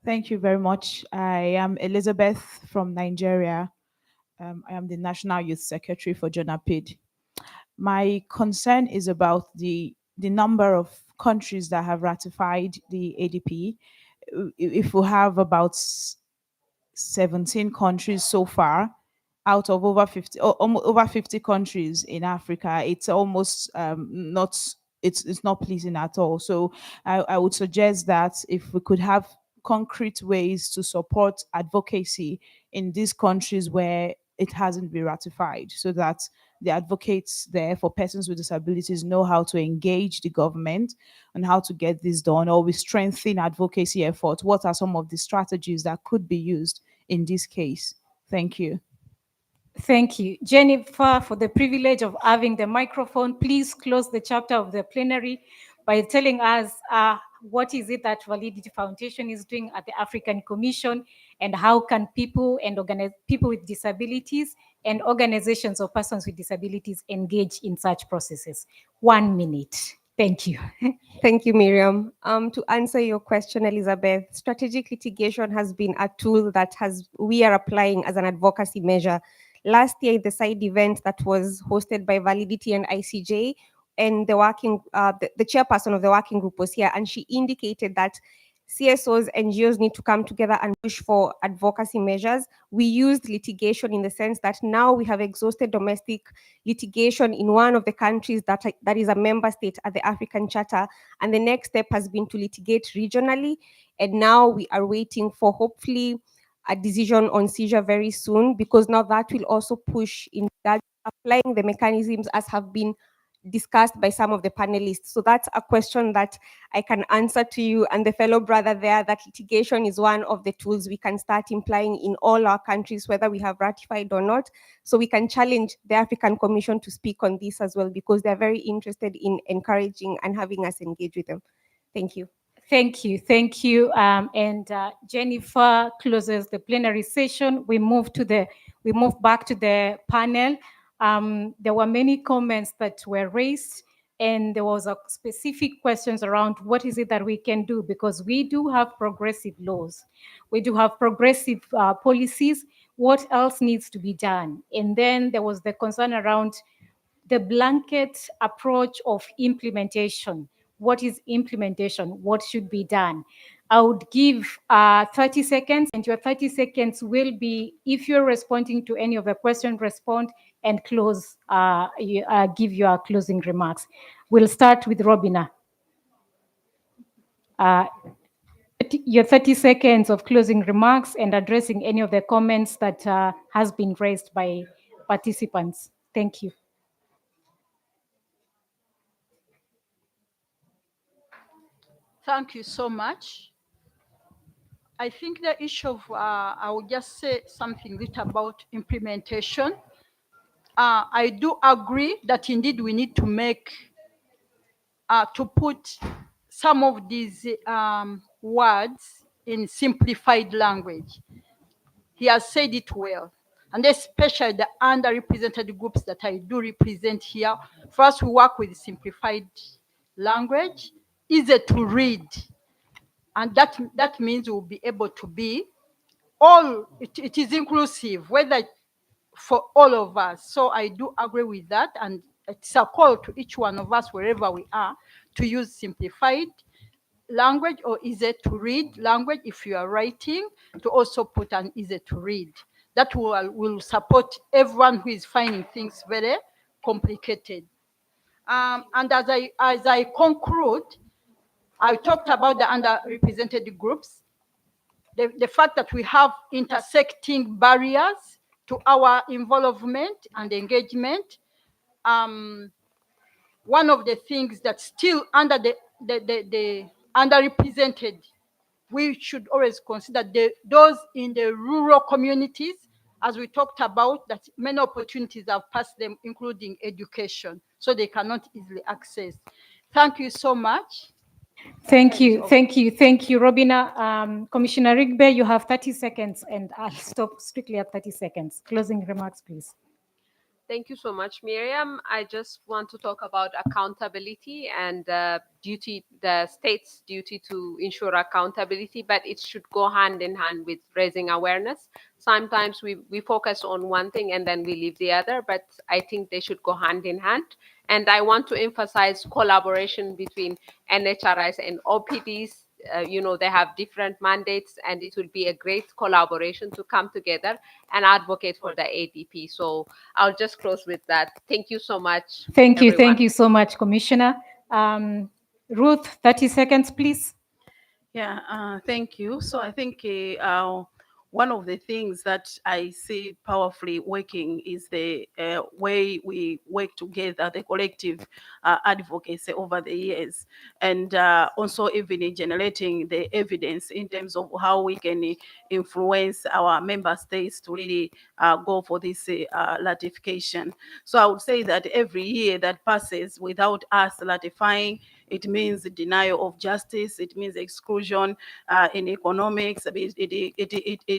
Thank you very much. I am Elizabeth from Nigeria. I am the National Youth Secretary for JONAPID. My concern is about the number of countries that have ratified the ADP. If we have about 17 countries so far, out of over 50 countries in Africa, it's almost it's not pleasing at all. So I would suggest that if we could have concrete ways to support advocacy in these countries where it hasn't been ratified, so that the advocates there for persons with disabilities know how to engage the government and how to get this done, or we strengthen advocacy efforts. What are some of the strategies that could be used in this case? Thank you.
Thank you. Jennifer, for the privilege of having the microphone, please close the chapter of the plenary by telling us what is it that Validity Foundation is doing at the African Commission, and how can people and people with disabilities and organizations of persons with disabilities engage in such processes. 1 minute. Thank you.
Thank you, Miriam. To answer your question, Elizabeth, strategic litigation has been a tool that we are applying as an advocacy measure. Last year, the side event that was hosted by Validity and ICJ, and the chairperson of the working group was here, and she indicated that CSOs, NGOs need to come together and push for advocacy measures. We used litigation in the sense that now we have exhausted domestic litigation in one of the countries that is a member state at the African Charter, and the next step has been to litigate regionally, and now we are waiting for hopefully a decision on seizure very soon, because now that will also push in that applying the mechanisms as have been discussed by some of the panelists. So that's a question that I can answer to you and the fellow brother there, that litigation is one of the tools we can start implying in all our countries, whether we have ratified or not. So we can challenge the African Commission to speak on this as well, because they're very interested in encouraging and having us engage with them. Thank you.
Thank you. Thank you. Jennifer closes the plenary session. We move back to the panel. There were many comments that were raised, and there was a specific questions around what is it that we can do, because we do have progressive laws. We do have progressive policies. What else needs to be done? And then there was the concern around the blanket approach of implementation. What is implementation? What should be done? I would give 30 seconds, and your 30 seconds will be, if you're responding to any of the questions, respond and close, give your closing remarks. We'll start with Robina. Your 30 seconds of closing remarks and addressing any of the comments that has been raised by participants. Thank you.
Thank you so much. I think the issue of, I will just say something little about implementation. I do agree that indeed we need to to put some of these words in simplified language. He has said it well, and especially the underrepresented groups that I do represent here. First, we work with simplified language, easy to read, and that means we'll be able to be it is inclusive, whether for all of us. So I do agree with that, and it's a call to each one of us, wherever we are, to use simplified language or easy to read language if you are writing, to also put an easy to read. That will support everyone who is finding things very complicated. And as I conclude, I talked about the underrepresented groups, the fact that we have intersecting barriers to our involvement and engagement. One of the things that's still under the underrepresented, we should always consider those in the rural communities, as we talked about, that many opportunities have passed them, including education, so they cannot easily access. Thank you so much.
Thank you, Robina. Commissioner Rigbe, you have 30 seconds, and I'll stop strictly at 30 seconds. Closing remarks, please.
Thank you so much, Miriam. I just want to talk about accountability and the state's duty to ensure accountability, but it should go hand in hand with raising awareness. Sometimes we focus on one thing and then we leave the other, but I think they should go hand in hand. And I want to emphasize collaboration between NHRIs and OPDs. They have different mandates, and it will be a great collaboration to come together and advocate for the ADP. So I'll just close with that. Thank you so much.
Thank you.
Everyone.
Thank you so much, Commissioner. Ruth, 30 seconds, please.
Yeah, thank you. So I think one of the things that I see powerfully working is the way we work together, the collective advocacy over the years, and also even in generating the evidence in terms of how we can influence our member states to really go for this ratification. So I would say that every year that passes without us ratifying, it means denial of justice, it means exclusion in economics.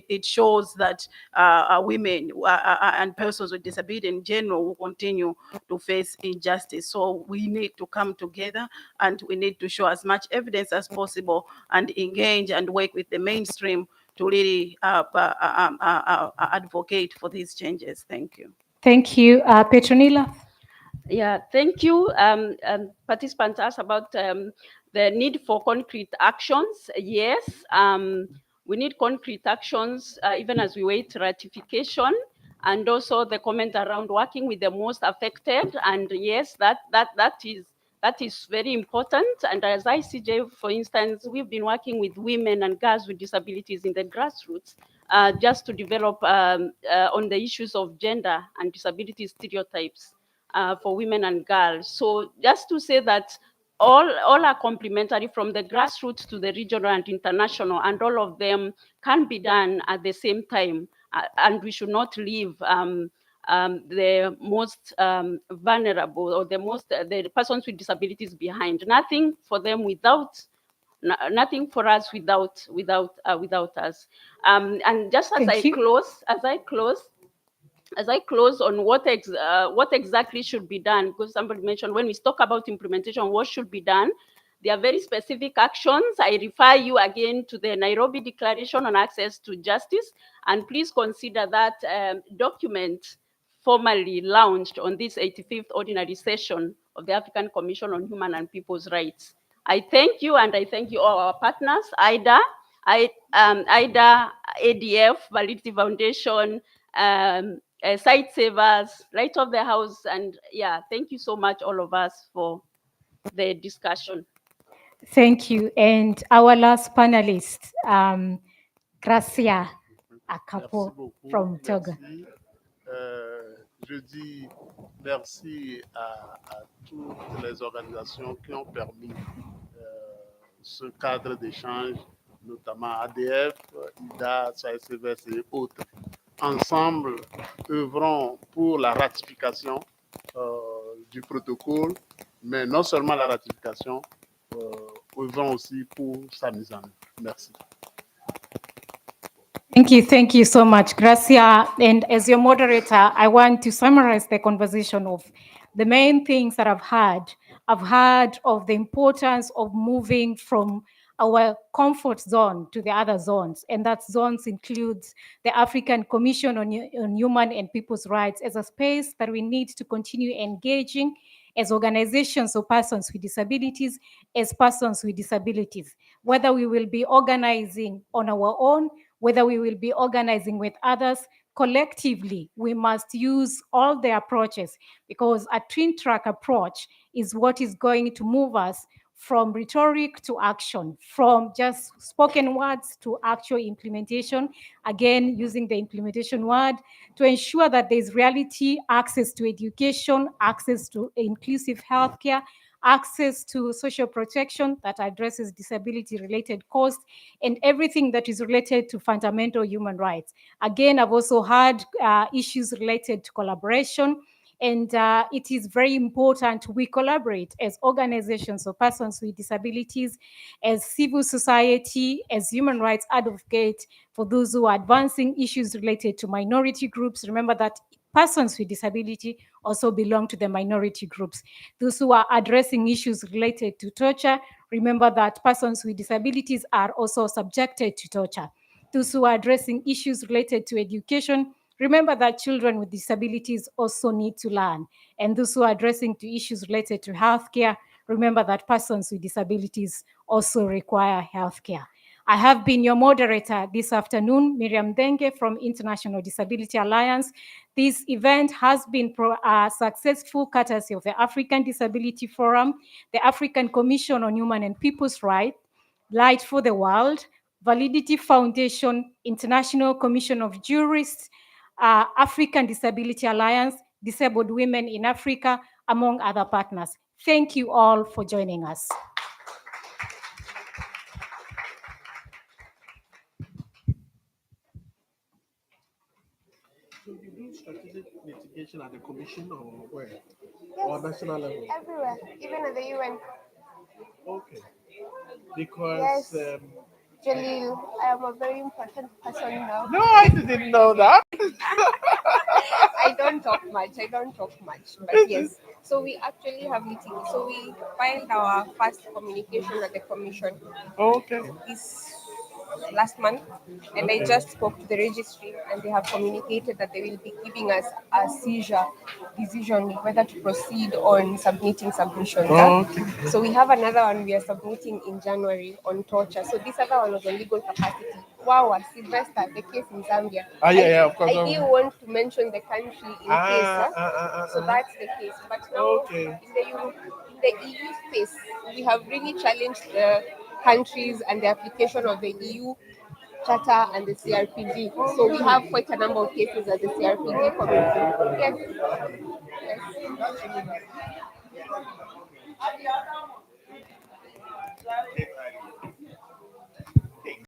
It shows that women and persons with disability in general will continue to face injustice. So we need to come together and we need to show as much evidence as possible and engage and work with the mainstream to really advocate for these changes. Thank you.
Thank you. Petronila?
Yeah, thank you. Participants asked about the need for concrete actions. Yes, we need concrete actions even as we wait ratification, and also the comment around working with the most affected. And yes, that is very important. And as ICJ, for instance, we've been working with women and girls with disabilities in the grassroots just to develop on the issues of gender and disability stereotypes for women and girls. So just to say that all are complementary from the grassroots to the regional and international, and all of them can be done at the same time. And we should not leave the most vulnerable or the persons with disabilities behind. Nothing for them without nothing for us without us. And just as I close on what exactly should be done, because somebody mentioned when we talk about implementation, what should be done, there are very specific actions. I refer you again to the Nairobi Declaration on Access to Justice, and please consider that document formally launched on this 85th ordinary session of the African Commission on Human and People's Rights. I thank you, and I thank you all our partners, IDA, ADF, Validity Foundation, Site Savers, Right of the House, and yeah, thank you so much, all of us, for the discussion.
Thank you. And our last panelist, Gracia Akapo from Togo.
Merci. Je dis merci à toutes les organisations qui ont permis ce cadre d'échange, notamment ADF, IDA, SAICVS et autres. Ensemble, œuvrons pour la ratification du protocole, mais non seulement la ratification, œuvrons aussi pour sa mise en œuvre. Merci.
Thank you so much, Gracia. And as your moderator, I want to summarize the conversation of the main things that I've heard. I've heard of the importance of moving from our comfort zone to the other zones, and that zones includes the African Commission on Human and People's Rights as a space that we need to continue engaging as organizations of persons with disabilities, as persons with disabilities, whether we will be organizing on our own, whether we will be organizing with others. Collectively, we must use all the approaches, because a twin track approach is what is going to move us from rhetoric to action, from just spoken words to actual implementation. Again, using the implementation word to ensure that there's reality, access to education, access to inclusive healthcare, access to social protection that addresses disability-related costs, and everything that is related to fundamental human rights. Again, I've also had issues related to collaboration, and it is very important we collaborate as organizations of persons with disabilities, as civil society, as human rights advocates, for those who are advancing issues related to minority groups. Remember that persons with disability also belong to the minority groups. Those who are addressing issues related to torture, remember that persons with disabilities are also subjected to torture. Those who are addressing issues related to education, remember that children with disabilities also need to learn. And those who are addressing to issues related to healthcare, remember that persons with disabilities also require healthcare. I have been your moderator this afternoon, Miriam Denge from International Disability Alliance. This event has been successful courtesy of the African Disability Forum, the African Commission on Human and People's Rights, Light for the World, Validity Foundation, International Commission of Jurists, African Disability Alliance, Disabled Women in Africa, among other partners. Thank you all for joining us.
So you do strategic litigation at the commission or where?
Yes,
or national level?
everywhere, even at the UN.
Okay. Because
Yes. Jalil, I am a very important person now.
no, I didn't know that.
I don't talk much. But yes. So we actually have meeting. So we filed our first communication at the commission
Okay.
this last month, and I
Okay.
just spoke to the registry, and they have communicated that they will be giving us a seizure decision whether to proceed on submitting submissions.
Okay.
So we have another one we are submitting in January on torture. So this other one was on legal capacity. Wow, Sylvester, the case in Zambia.
Yeah, of course.
I didn't want to mention the country in case. So that's the case. But now
Okay.
in the EU space, we have really challenged the countries and the application of the EU Charter and the CRPD. So we have quite a number of cases at the CRPD committee. Yes.